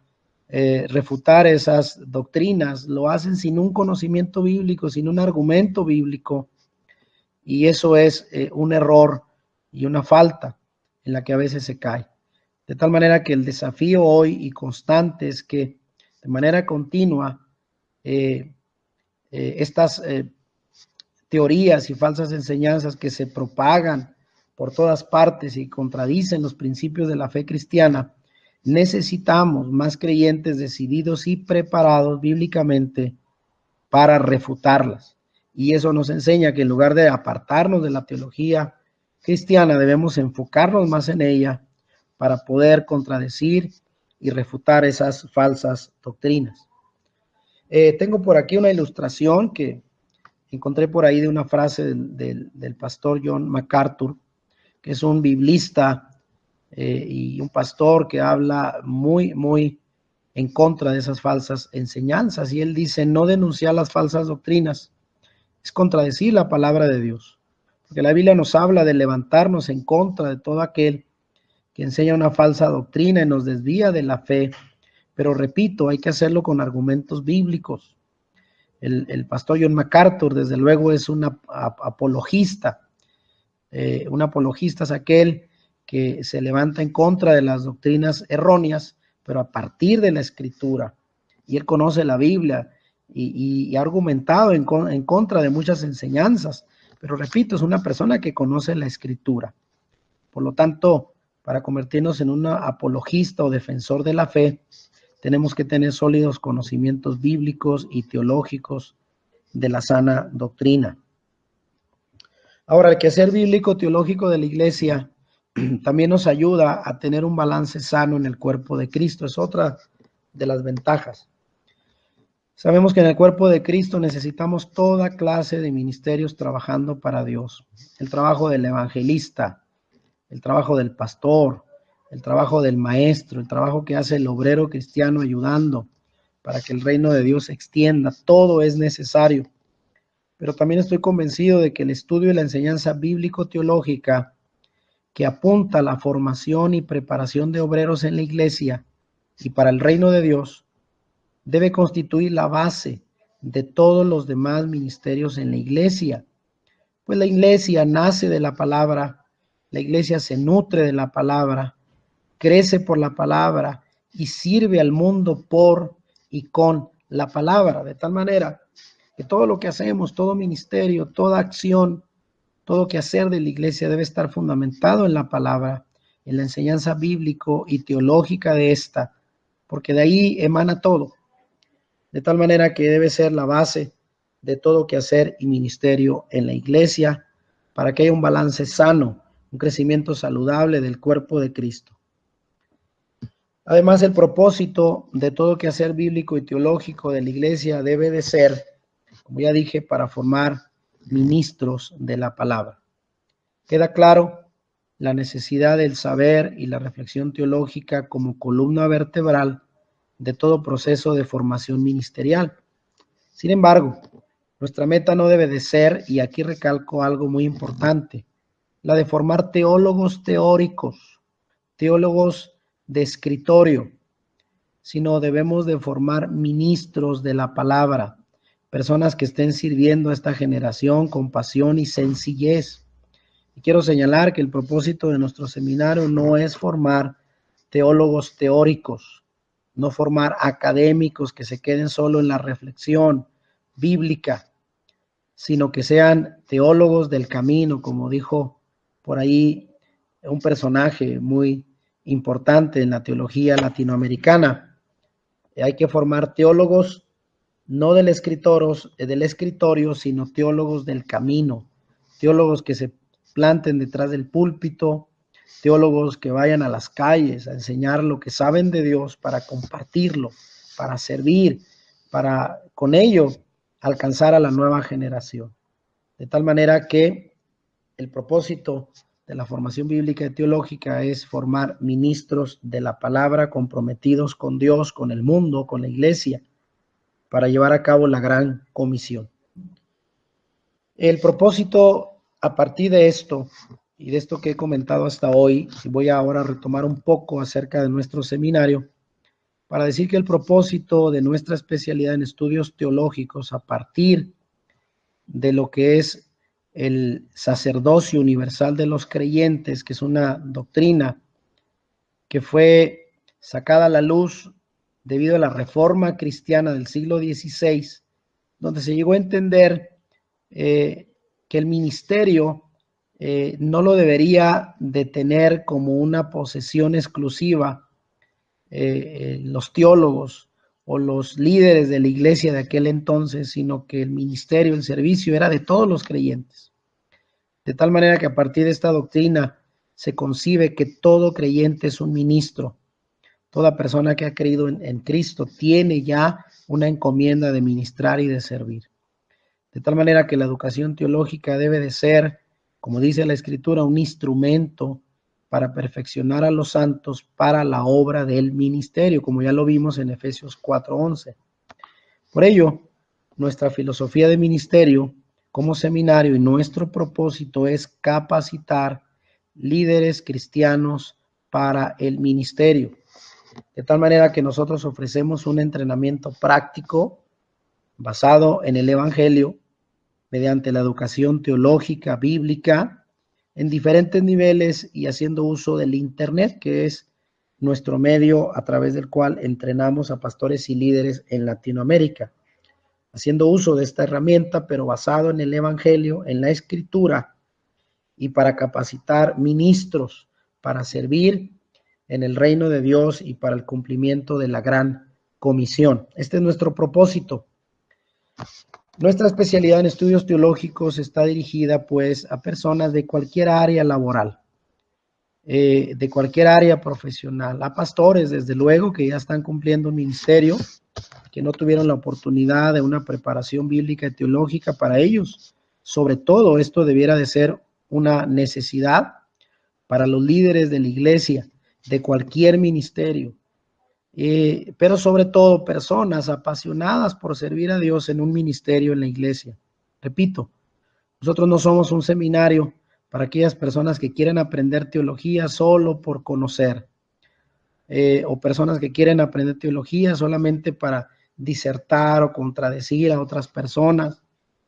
refutar esas doctrinas, lo hacen sin un conocimiento bíblico, sin un argumento bíblico, y eso es un error y una falta en la que a veces se cae. De tal manera que el desafío hoy y constante es que de manera continua estas teorías y falsas enseñanzas que se propagan por todas partes y contradicen los principios de la fe cristiana, necesitamos más creyentes decididos y preparados bíblicamente para refutarlas. Y eso nos enseña que en lugar de apartarnos de la teología cristiana, debemos enfocarnos más en ella para poder contradecir y refutar esas falsas doctrinas. Tengo por aquí una ilustración que encontré por ahí de una frase del pastor John MacArthur, que es un biblista y un pastor que habla muy en contra de esas falsas enseñanzas. Y él dice: no denunciar las falsas doctrinas es contradecir la palabra de Dios, porque la Biblia nos habla de levantarnos en contra de todo aquel que enseña una falsa doctrina y nos desvía de la fe. Pero repito, hay que hacerlo con argumentos bíblicos. El pastor John MacArthur, desde luego, es un apologista. Un apologista es aquel que se levanta en contra de las doctrinas erróneas, pero a partir de la Escritura. Y él conoce la Biblia y ha argumentado en contra de muchas enseñanzas. Pero repito, es una persona que conoce la Escritura. Por lo tanto, para convertirnos en un apologista o defensor de la fe, tenemos que tener sólidos conocimientos bíblicos y teológicos de la sana doctrina. Ahora, el quehacer bíblico teológico de la iglesia también nos ayuda a tener un balance sano en el cuerpo de Cristo. Es otra de las ventajas. Sabemos que en el cuerpo de Cristo necesitamos toda clase de ministerios trabajando para Dios. El trabajo del evangelista, el trabajo del pastor, el trabajo del maestro, el trabajo que hace el obrero cristiano ayudando para que el reino de Dios se extienda. Todo es necesario. Pero también estoy convencido de que el estudio y la enseñanza bíblico-teológica que apunta a la formación y preparación de obreros en la iglesia y para el reino de Dios debe constituir la base de todos los demás ministerios en la iglesia. Pues la iglesia nace de la palabra, la iglesia se nutre de la palabra, crece por la palabra y sirve al mundo por y con la palabra, de tal manera que todo lo que hacemos, todo ministerio, toda acción, todo quehacer de la iglesia debe estar fundamentado en la palabra, en la enseñanza bíblico y teológica de esta, porque de ahí emana todo, de tal manera que debe ser la base de todo quehacer y ministerio en la iglesia, para que haya un balance sano, un crecimiento saludable del cuerpo de Cristo. Además, el propósito de todo quehacer bíblico y teológico de la iglesia debe de ser, como ya dije, para formar ministros de la palabra. Queda claro la necesidad del saber y la reflexión teológica como columna vertebral de todo proceso de formación ministerial. Sin embargo, nuestra meta no debe de ser, y aquí recalco algo muy importante, la de formar teólogos teóricos, teólogos de escritorio, sino debemos de formar ministros de la palabra, personas que estén sirviendo a esta generación con pasión y sencillez. Y quiero señalar que el propósito de nuestro seminario no es formar teólogos teóricos, no formar académicos que se queden solo en la reflexión bíblica, sino que sean teólogos del camino, como dijo por ahí un personaje muy importante en la teología latinoamericana. Hay que formar teólogos no del escritorio, sino teólogos del camino, teólogos que se planten detrás del púlpito, teólogos que vayan a las calles a enseñar lo que saben de Dios para compartirlo, para servir, para con ello alcanzar a la nueva generación. De tal manera que el propósito de la formación bíblica y teológica es formar ministros de la palabra comprometidos con Dios, con el mundo, con la iglesia, para llevar a cabo la gran comisión. El propósito a partir de esto y de esto que he comentado hasta hoy, y voy ahora a retomar un poco acerca de nuestro seminario, para decir que el propósito de nuestra especialidad en estudios teológicos a partir de lo que es el sacerdocio universal de los creyentes, que es una doctrina que fue sacada a la luz debido a la reforma cristiana del siglo XVI, donde se llegó a entender que el ministerio no lo debería de tener como una posesión exclusiva los teólogos o los líderes de la iglesia de aquel entonces, sino que el ministerio, el servicio era de todos los creyentes. De tal manera que a partir de esta doctrina se concibe que todo creyente es un ministro. Toda persona que ha creído en Cristo tiene ya una encomienda de ministrar y de servir. De tal manera que la educación teológica debe de ser, como dice la Escritura, un instrumento para perfeccionar a los santos para la obra del ministerio, como ya lo vimos en Efesios 4:11. Por ello, nuestra filosofía de ministerio como seminario y nuestro propósito es capacitar líderes cristianos para el ministerio. De tal manera que nosotros ofrecemos un entrenamiento práctico basado en el Evangelio mediante la educación teológica, bíblica, en diferentes niveles y haciendo uso del Internet, que es nuestro medio a través del cual entrenamos a pastores y líderes en Latinoamérica. Haciendo uso de esta herramienta, pero basado en el Evangelio, en la Escritura, y para capacitar ministros para servir en el reino de Dios y para el cumplimiento de la gran comisión. Este es nuestro propósito. Nuestra especialidad en estudios teológicos está dirigida pues a personas de cualquier área laboral, de cualquier área profesional, a pastores desde luego que ya están cumpliendo un ministerio, que no tuvieron la oportunidad de una preparación bíblica y teológica para ellos. Sobre todo esto debiera de ser una necesidad para los líderes de la iglesia, de cualquier ministerio, pero sobre todo personas apasionadas por servir a Dios en un ministerio en la iglesia. Repito, nosotros no somos un seminario para aquellas personas que quieren aprender teología solo por conocer, o personas que quieren aprender teología solamente para disertar o contradecir a otras personas,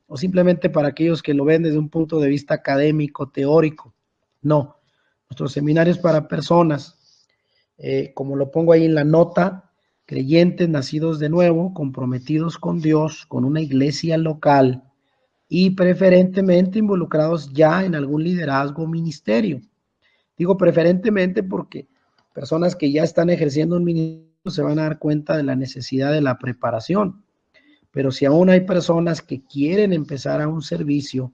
o simplemente para aquellos que lo ven desde un punto de vista académico, teórico. No, nuestro seminario es para personas, como lo pongo ahí en la nota, creyentes nacidos de nuevo, comprometidos con Dios, con una iglesia local y preferentemente involucrados ya en algún liderazgo o ministerio. Digo preferentemente porque personas que ya están ejerciendo un ministerio se van a dar cuenta de la necesidad de la preparación. Pero si aún hay personas que quieren empezar a un servicio,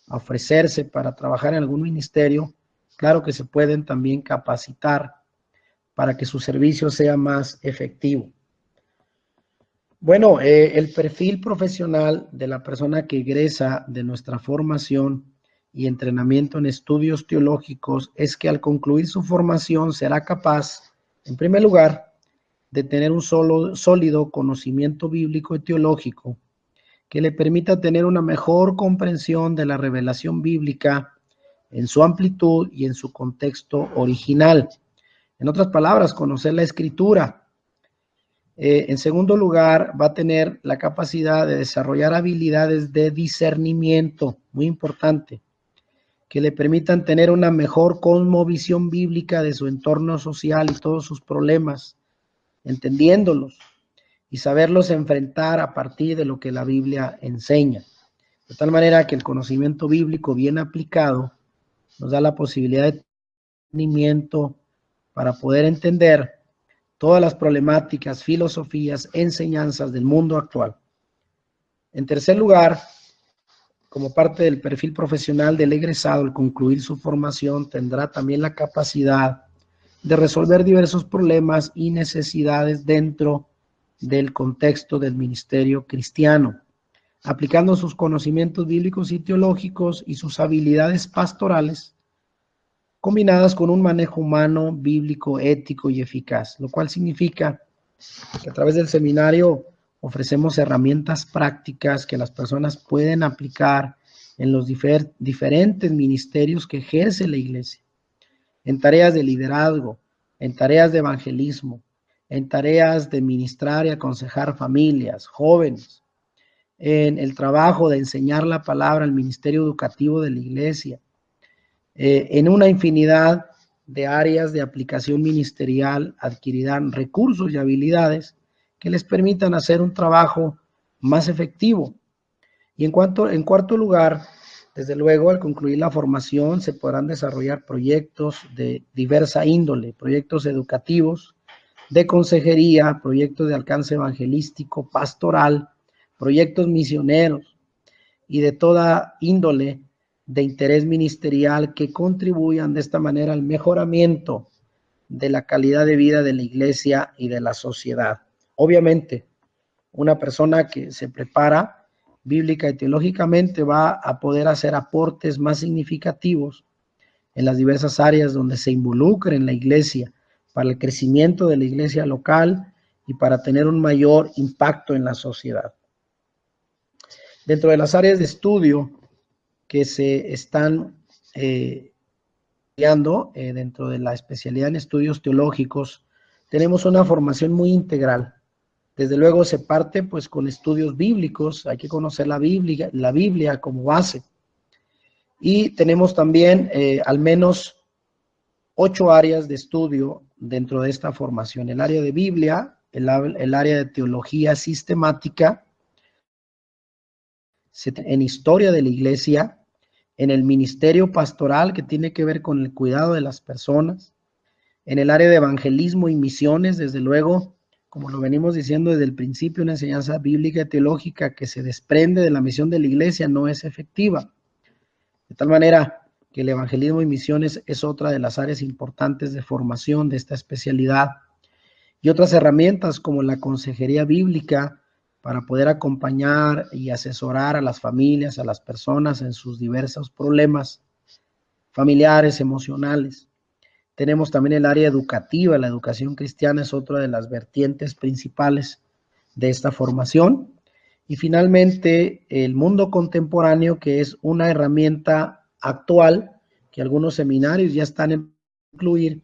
a ofrecerse para trabajar en algún ministerio, claro que se pueden también capacitar para que su servicio sea más efectivo. Bueno, el perfil profesional de la persona que egresa de nuestra formación y entrenamiento en estudios teológicos es que al concluir su formación será capaz, en primer lugar, de tener un sólido conocimiento bíblico y teológico que le permita tener una mejor comprensión de la revelación bíblica en su amplitud y en su contexto original. En otras palabras, conocer la Escritura. En segundo lugar, va a tener la capacidad de desarrollar habilidades de discernimiento, muy importante, que le permitan tener una mejor cosmovisión bíblica de su entorno social y todos sus problemas, entendiéndolos y saberlos enfrentar a partir de lo que la Biblia enseña. De tal manera que el conocimiento bíblico bien aplicado nos da la posibilidad de entendimiento para poder entender todas las problemáticas, filosofías, enseñanzas del mundo actual. En tercer lugar, como parte del perfil profesional del egresado, al concluir su formación, tendrá también la capacidad de resolver diversos problemas y necesidades dentro del contexto del ministerio cristiano, aplicando sus conocimientos bíblicos y teológicos y sus habilidades pastorales, combinadas con un manejo humano, bíblico, ético y eficaz, lo cual significa que a través del seminario ofrecemos herramientas prácticas que las personas pueden aplicar en los diferentes ministerios que ejerce la iglesia, en tareas de liderazgo, en tareas de evangelismo, en tareas de ministrar y aconsejar familias, jóvenes, en el trabajo de enseñar la palabra al ministerio educativo de la iglesia, en una infinidad de áreas de aplicación ministerial adquirirán recursos y habilidades que les permitan hacer un trabajo más efectivo. Y en cuarto lugar, desde luego, al concluir la formación se podrán desarrollar proyectos de diversa índole, proyectos educativos, de consejería, proyectos de alcance evangelístico, pastoral, proyectos misioneros y de toda índole de interés ministerial que contribuyan de esta manera al mejoramiento de la calidad de vida de la iglesia y de la sociedad. Obviamente, una persona que se prepara bíblica y teológicamente va a poder hacer aportes más significativos en las diversas áreas donde se involucre en la iglesia, para el crecimiento de la iglesia local y para tener un mayor impacto en la sociedad. Dentro de las áreas de estudio que se están estudiando dentro de la especialidad en estudios teológicos, tenemos una formación muy integral. Desde luego se parte pues con estudios bíblicos, hay que conocer la Biblia como base. Y tenemos también al menos 8 áreas de estudio dentro de esta formación. El área de Biblia, el área de teología sistemática, en historia de la iglesia, en el ministerio pastoral que tiene que ver con el cuidado de las personas, en el área de evangelismo y misiones, desde luego, como lo venimos diciendo desde el principio, una enseñanza bíblica y teológica que se desprende de la misión de la iglesia no es efectiva. De tal manera que el evangelismo y misiones es otra de las áreas importantes de formación de esta especialidad. Y otras herramientas como la consejería bíblica para poder acompañar y asesorar a las familias, a las personas en sus diversos problemas familiares, emocionales. Tenemos también el área educativa. La educación cristiana es otra de las vertientes principales de esta formación. Y finalmente, el mundo contemporáneo, que es una herramienta actual que algunos seminarios ya están en incluir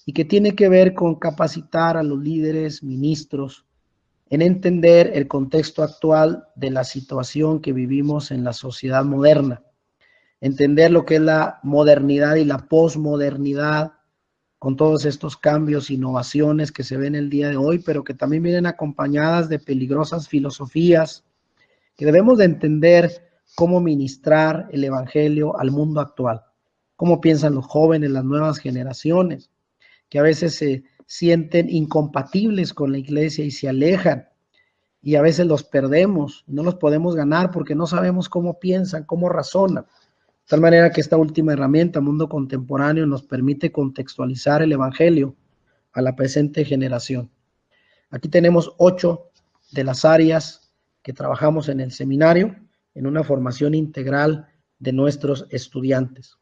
y que tiene que ver con capacitar a los líderes, ministros, en entender el contexto actual de la situación que vivimos en la sociedad moderna, entender lo que es la modernidad y la posmodernidad, con todos estos cambios, innovaciones que se ven el día de hoy, pero que también vienen acompañadas de peligrosas filosofías, que debemos de entender cómo ministrar el evangelio al mundo actual, cómo piensan los jóvenes, las nuevas generaciones, que a veces se sienten incompatibles con la iglesia y se alejan, y a veces los perdemos, no los podemos ganar porque no sabemos cómo piensan, cómo razonan. De tal manera que esta última herramienta, Mundo Contemporáneo, nos permite contextualizar el evangelio a la presente generación. Aquí tenemos 8 de las áreas que trabajamos en el seminario, en una formación integral de nuestros estudiantes.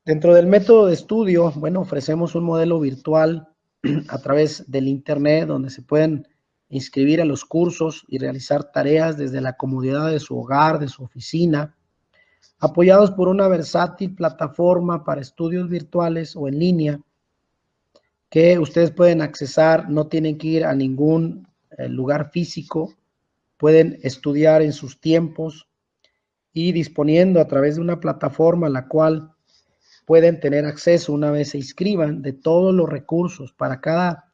Dentro del método de estudio, bueno, ofrecemos un modelo virtual a través del internet donde se pueden inscribir a los cursos y realizar tareas desde la comodidad de su hogar, de su oficina, apoyados por una versátil plataforma para estudios virtuales o en línea que ustedes pueden accesar, no tienen que ir a ningún lugar físico, pueden estudiar en sus tiempos y disponiendo a través de una plataforma a la cual pueden tener acceso una vez se inscriban de todos los recursos para cada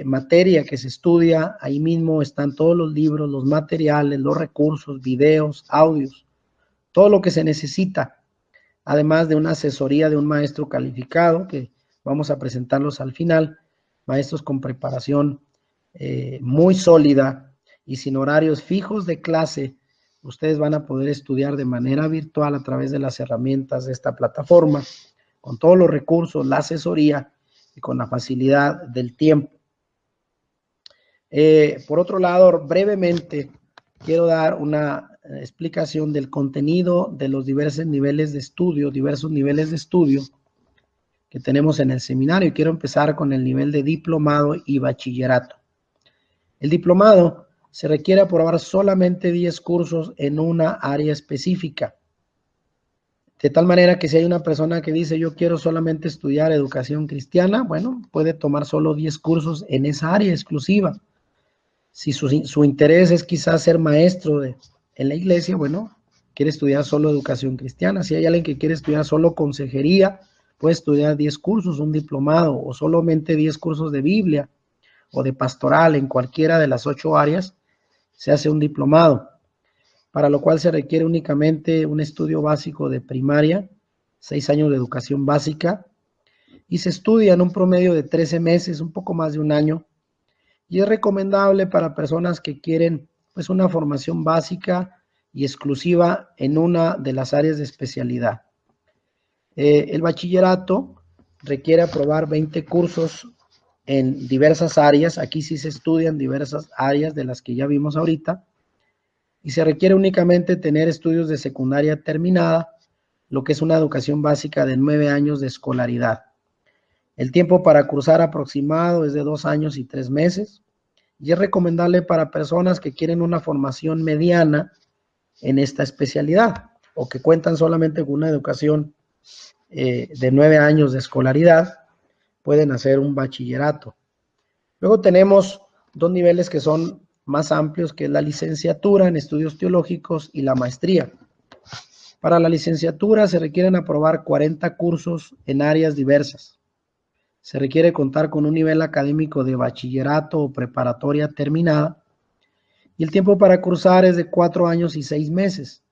materia que se estudia. Ahí mismo están todos los libros, los materiales, los recursos, videos, audios, todo lo que se necesita, además de una asesoría de un maestro calificado, que vamos a presentarlos al final, maestros con preparación muy sólida y sin horarios fijos de clase. Ustedes van a poder estudiar de manera virtual a través de las herramientas de esta plataforma, con todos los recursos, la asesoría y con la facilidad del tiempo. Por otro lado, brevemente, quiero dar una explicación del contenido de los diversos niveles de estudio, que tenemos en el seminario. Quiero empezar con el nivel de diplomado y bachillerato. El diplomado se requiere aprobar solamente 10 cursos en una área específica. De tal manera que si hay una persona que dice yo quiero solamente estudiar educación cristiana, bueno, puede tomar solo 10 cursos en esa área exclusiva. Si su interés es quizás ser maestro en la iglesia, bueno, quiere estudiar solo educación cristiana. Si hay alguien que quiere estudiar solo consejería, puede estudiar 10 cursos, un diplomado, o solamente 10 cursos de Biblia o de pastoral en cualquiera de las 8 áreas, se hace un diplomado, para lo cual se requiere únicamente un estudio básico de primaria, 6 años de educación básica, y se estudia en un promedio de 13 meses, un poco más de un año, y es recomendable para personas que quieren pues una formación básica y exclusiva en una de las áreas de especialidad. El bachillerato requiere aprobar 20 cursos en diversas áreas. Aquí sí se estudian diversas áreas de las que ya vimos ahorita, y se requiere únicamente tener estudios de secundaria terminada, lo que es una educación básica de 9 años de escolaridad. El tiempo para cursar aproximado es de 2 años y 3 meses, y es recomendable para personas que quieren una formación mediana en esta especialidad, o que cuentan solamente con una educación de 9 años de escolaridad, pueden hacer un bachillerato. Luego tenemos 2 niveles que son más amplios, que es la licenciatura en estudios teológicos y la maestría. Para la licenciatura se requieren aprobar 40 cursos en áreas diversas. Se requiere contar con un nivel académico de bachillerato o preparatoria terminada, y el tiempo para cursar es de 4 años y 6 meses.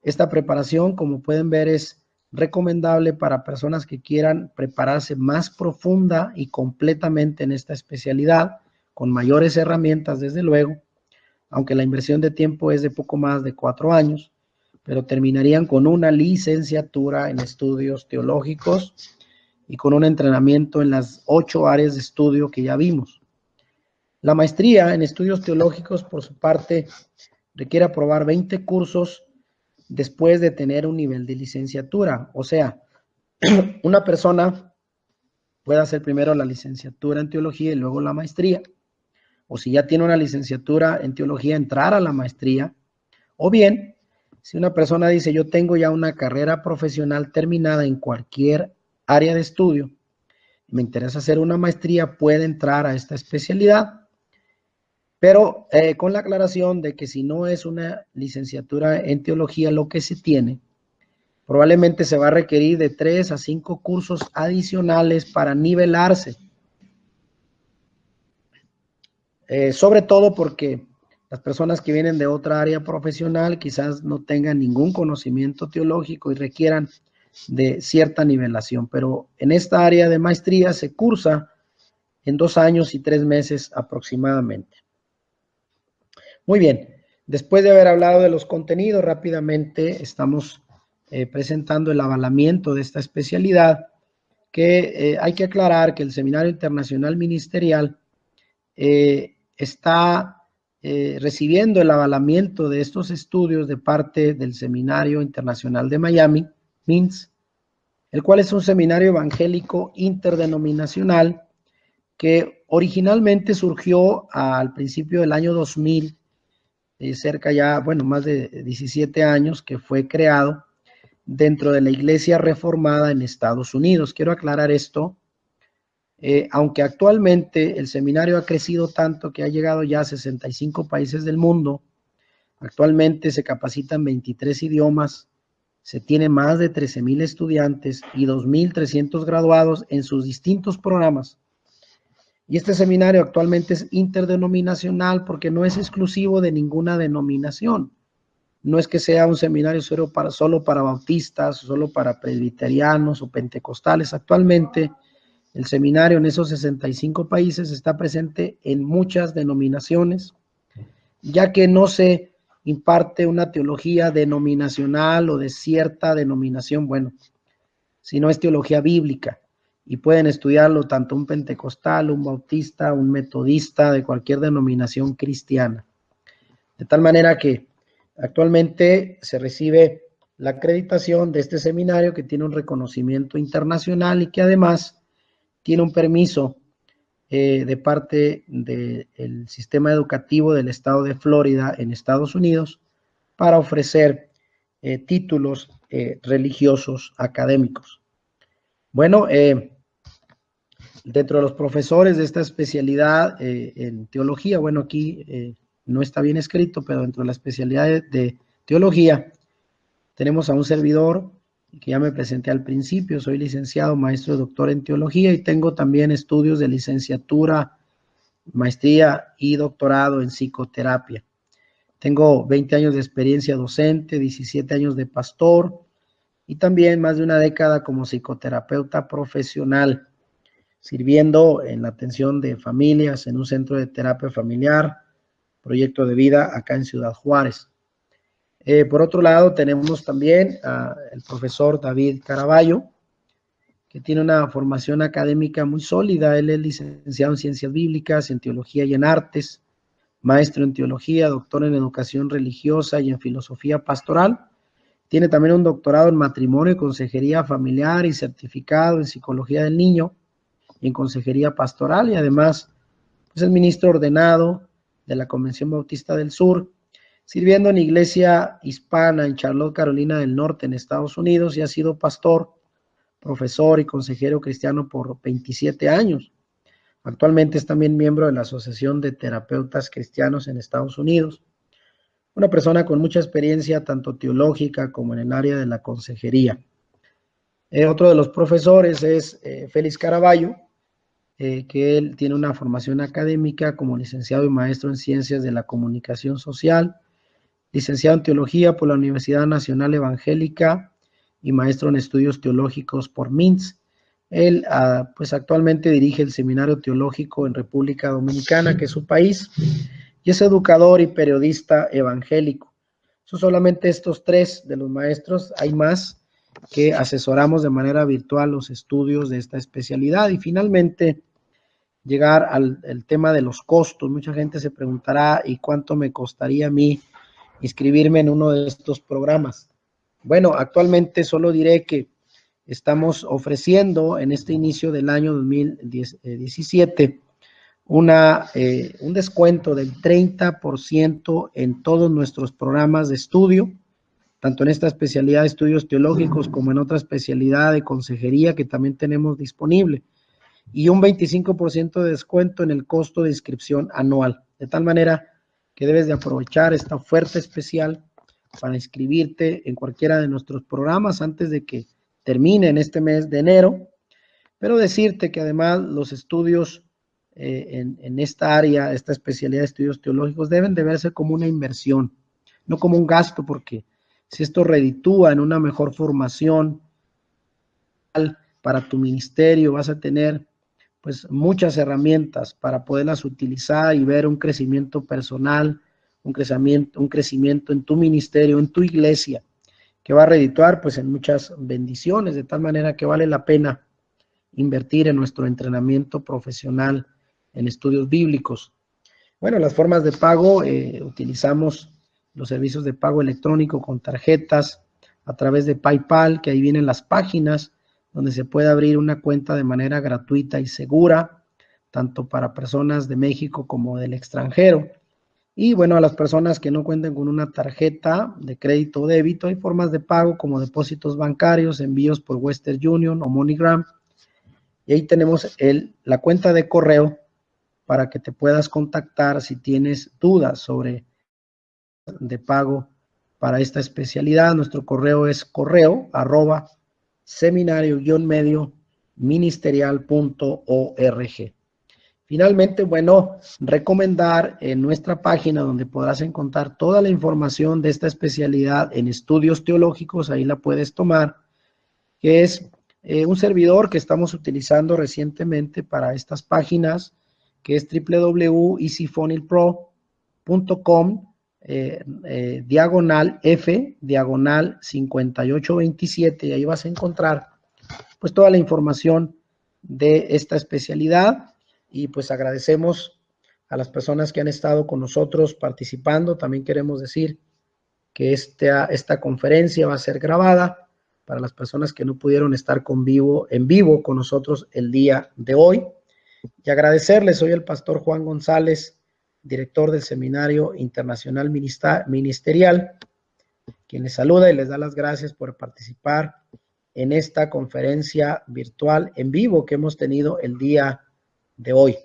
Esta preparación, como pueden ver, es recomendable para personas que quieran prepararse más profunda y completamente en esta especialidad, con mayores herramientas, desde luego, aunque la inversión de tiempo es de poco más de 4 años, pero terminarían con una licenciatura en estudios teológicos y con un entrenamiento en las 8 áreas de estudio que ya vimos. La maestría en estudios teológicos, por su parte, requiere aprobar 20 cursos después de tener un nivel de licenciatura. O sea, una persona puede hacer primero la licenciatura en teología y luego la maestría, o si ya tiene una licenciatura en teología, entrar a la maestría, o bien, si una persona dice, yo tengo ya una carrera profesional terminada en cualquier área de estudio, me interesa hacer una maestría, puede entrar a esta especialidad, pero con la aclaración de que si no es una licenciatura en teología lo que se tiene, probablemente se va a requerir de 3 a 5 cursos adicionales para nivelarse. Sobre todo porque las personas que vienen de otra área profesional quizás no tengan ningún conocimiento teológico y requieran de cierta nivelación, pero en esta área de maestría se cursa en 2 años y 3 meses aproximadamente. Muy bien, después de haber hablado de los contenidos, rápidamente estamos presentando el avalamiento de esta especialidad, que hay que aclarar que el Seminario Internacional Ministerial está recibiendo el avalamiento de estos estudios de parte del Seminario Internacional de Miami, MINS, el cual es un seminario evangélico interdenominacional que originalmente surgió al principio del año 2000, cerca ya, bueno, más de 17 años que fue creado dentro de la Iglesia Reformada en Estados Unidos. Quiero aclarar esto. Aunque actualmente el seminario ha crecido tanto que ha llegado ya a 65 países del mundo, actualmente se capacitan 23 idiomas, se tiene más de 13,000 estudiantes y 2,300 graduados en sus distintos programas. Y este seminario actualmente es interdenominacional porque no es exclusivo de ninguna denominación. No es que sea un seminario solo para bautistas, solo para presbiterianos o pentecostales. Actualmente el seminario en esos 65 países está presente en muchas denominaciones, ya que no se imparte una teología denominacional o de cierta denominación, bueno, sino es teología bíblica, y pueden estudiarlo tanto un pentecostal, un bautista, un metodista, de cualquier denominación cristiana. De tal manera que actualmente se recibe la acreditación de este seminario, que tiene un reconocimiento internacional y que además tiene un permiso de parte del sistema educativo del estado de Florida en Estados Unidos para ofrecer títulos religiosos académicos. Bueno, dentro de los profesores de esta especialidad en teología, bueno, aquí no está bien escrito, pero dentro de la especialidad de teología tenemos a un servidor, que ya me presenté al principio. Soy licenciado, maestro y doctor en teología y tengo también estudios de licenciatura, maestría y doctorado en psicoterapia. Tengo 20 años de experiencia docente, 17 años de pastor y también más de una década como psicoterapeuta profesional, sirviendo en la atención de familias en un centro de terapia familiar, proyecto de vida acá en Ciudad Juárez. Por otro lado, tenemos también al profesor David Caraballo, que tiene una formación académica muy sólida. Él es licenciado en Ciencias Bíblicas, en Teología y en Artes, maestro en Teología, doctor en Educación Religiosa y en Filosofía Pastoral. Tiene también un doctorado en Matrimonio y Consejería Familiar y certificado en Psicología del Niño y en Consejería Pastoral, y además pues, es ministro ordenado de la Convención Bautista del Sur, sirviendo en Iglesia Hispana en Charlotte, Carolina del Norte, en Estados Unidos, y ha sido pastor, profesor y consejero cristiano por 27 años. Actualmente es también miembro de la Asociación de Terapeutas Cristianos en Estados Unidos. Una persona con mucha experiencia, tanto teológica como en el área de la consejería. Otro de los profesores es Félix Caraballo, que él tiene una formación académica como licenciado y maestro en Ciencias de la Comunicación Social, licenciado en Teología por la Universidad Nacional Evangélica y maestro en Estudios Teológicos por MINTS. Él pues actualmente dirige el Seminario Teológico en República Dominicana, que es su país, y es educador y periodista evangélico. Son solamente estos tres de los maestros, hay más que asesoramos de manera virtual los estudios de esta especialidad. Y finalmente, llegar al tema de los costos. Mucha gente se preguntará, ¿y cuánto me costaría a mí inscribirme en uno de estos programas? Bueno, actualmente solo diré que estamos ofreciendo en este inicio del año 2017 un descuento del 30% en todos nuestros programas de estudio, tanto en esta especialidad de estudios teológicos como en otra especialidad de consejería que también tenemos disponible, y un 25% de descuento en el costo de inscripción anual, de tal manera que debes de aprovechar esta oferta especial para inscribirte en cualquiera de nuestros programas antes de que termine en este mes de enero. Pero decirte que además los estudios en esta área, esta especialidad de estudios teológicos, deben de verse como una inversión, no como un gasto, porque si esto reditúa en una mejor formación para tu ministerio, vas a tener pues muchas herramientas para poderlas utilizar y ver un crecimiento personal, un crecimiento en tu ministerio, en tu iglesia, que va a redituar pues en muchas bendiciones, de tal manera que vale la pena invertir en nuestro entrenamiento profesional en estudios bíblicos. Bueno, las formas de pago, utilizamos los servicios de pago electrónico con tarjetas a través de PayPal, que ahí vienen las páginas donde se puede abrir una cuenta de manera gratuita y segura, tanto para personas de México como del extranjero. Y bueno, a las personas que no cuenten con una tarjeta de crédito o débito, hay formas de pago como depósitos bancarios, envíos por Western Union o MoneyGram. Y ahí tenemos la cuenta de correo para que te puedas contactar si tienes dudas sobre de pago para esta especialidad. Nuestro correo es correo@seminario-ministerial.org. Finalmente, bueno, recomendar en nuestra página donde podrás encontrar toda la información de esta especialidad en estudios teológicos, ahí la puedes tomar, que es un servidor que estamos utilizando recientemente para estas páginas, que es www.easyfunnelpro.com diagonal F, diagonal 5827, y ahí vas a encontrar pues toda la información de esta especialidad. Y pues agradecemos a las personas que han estado con nosotros participando. También queremos decir que esta conferencia va a ser grabada para las personas que no pudieron estar en vivo con nosotros el día de hoy. Y agradecerles, soy el pastor Juan González, director del Seminario Internacional Ministerial, quien les saluda y les da las gracias por participar en esta conferencia virtual en vivo que hemos tenido el día de hoy.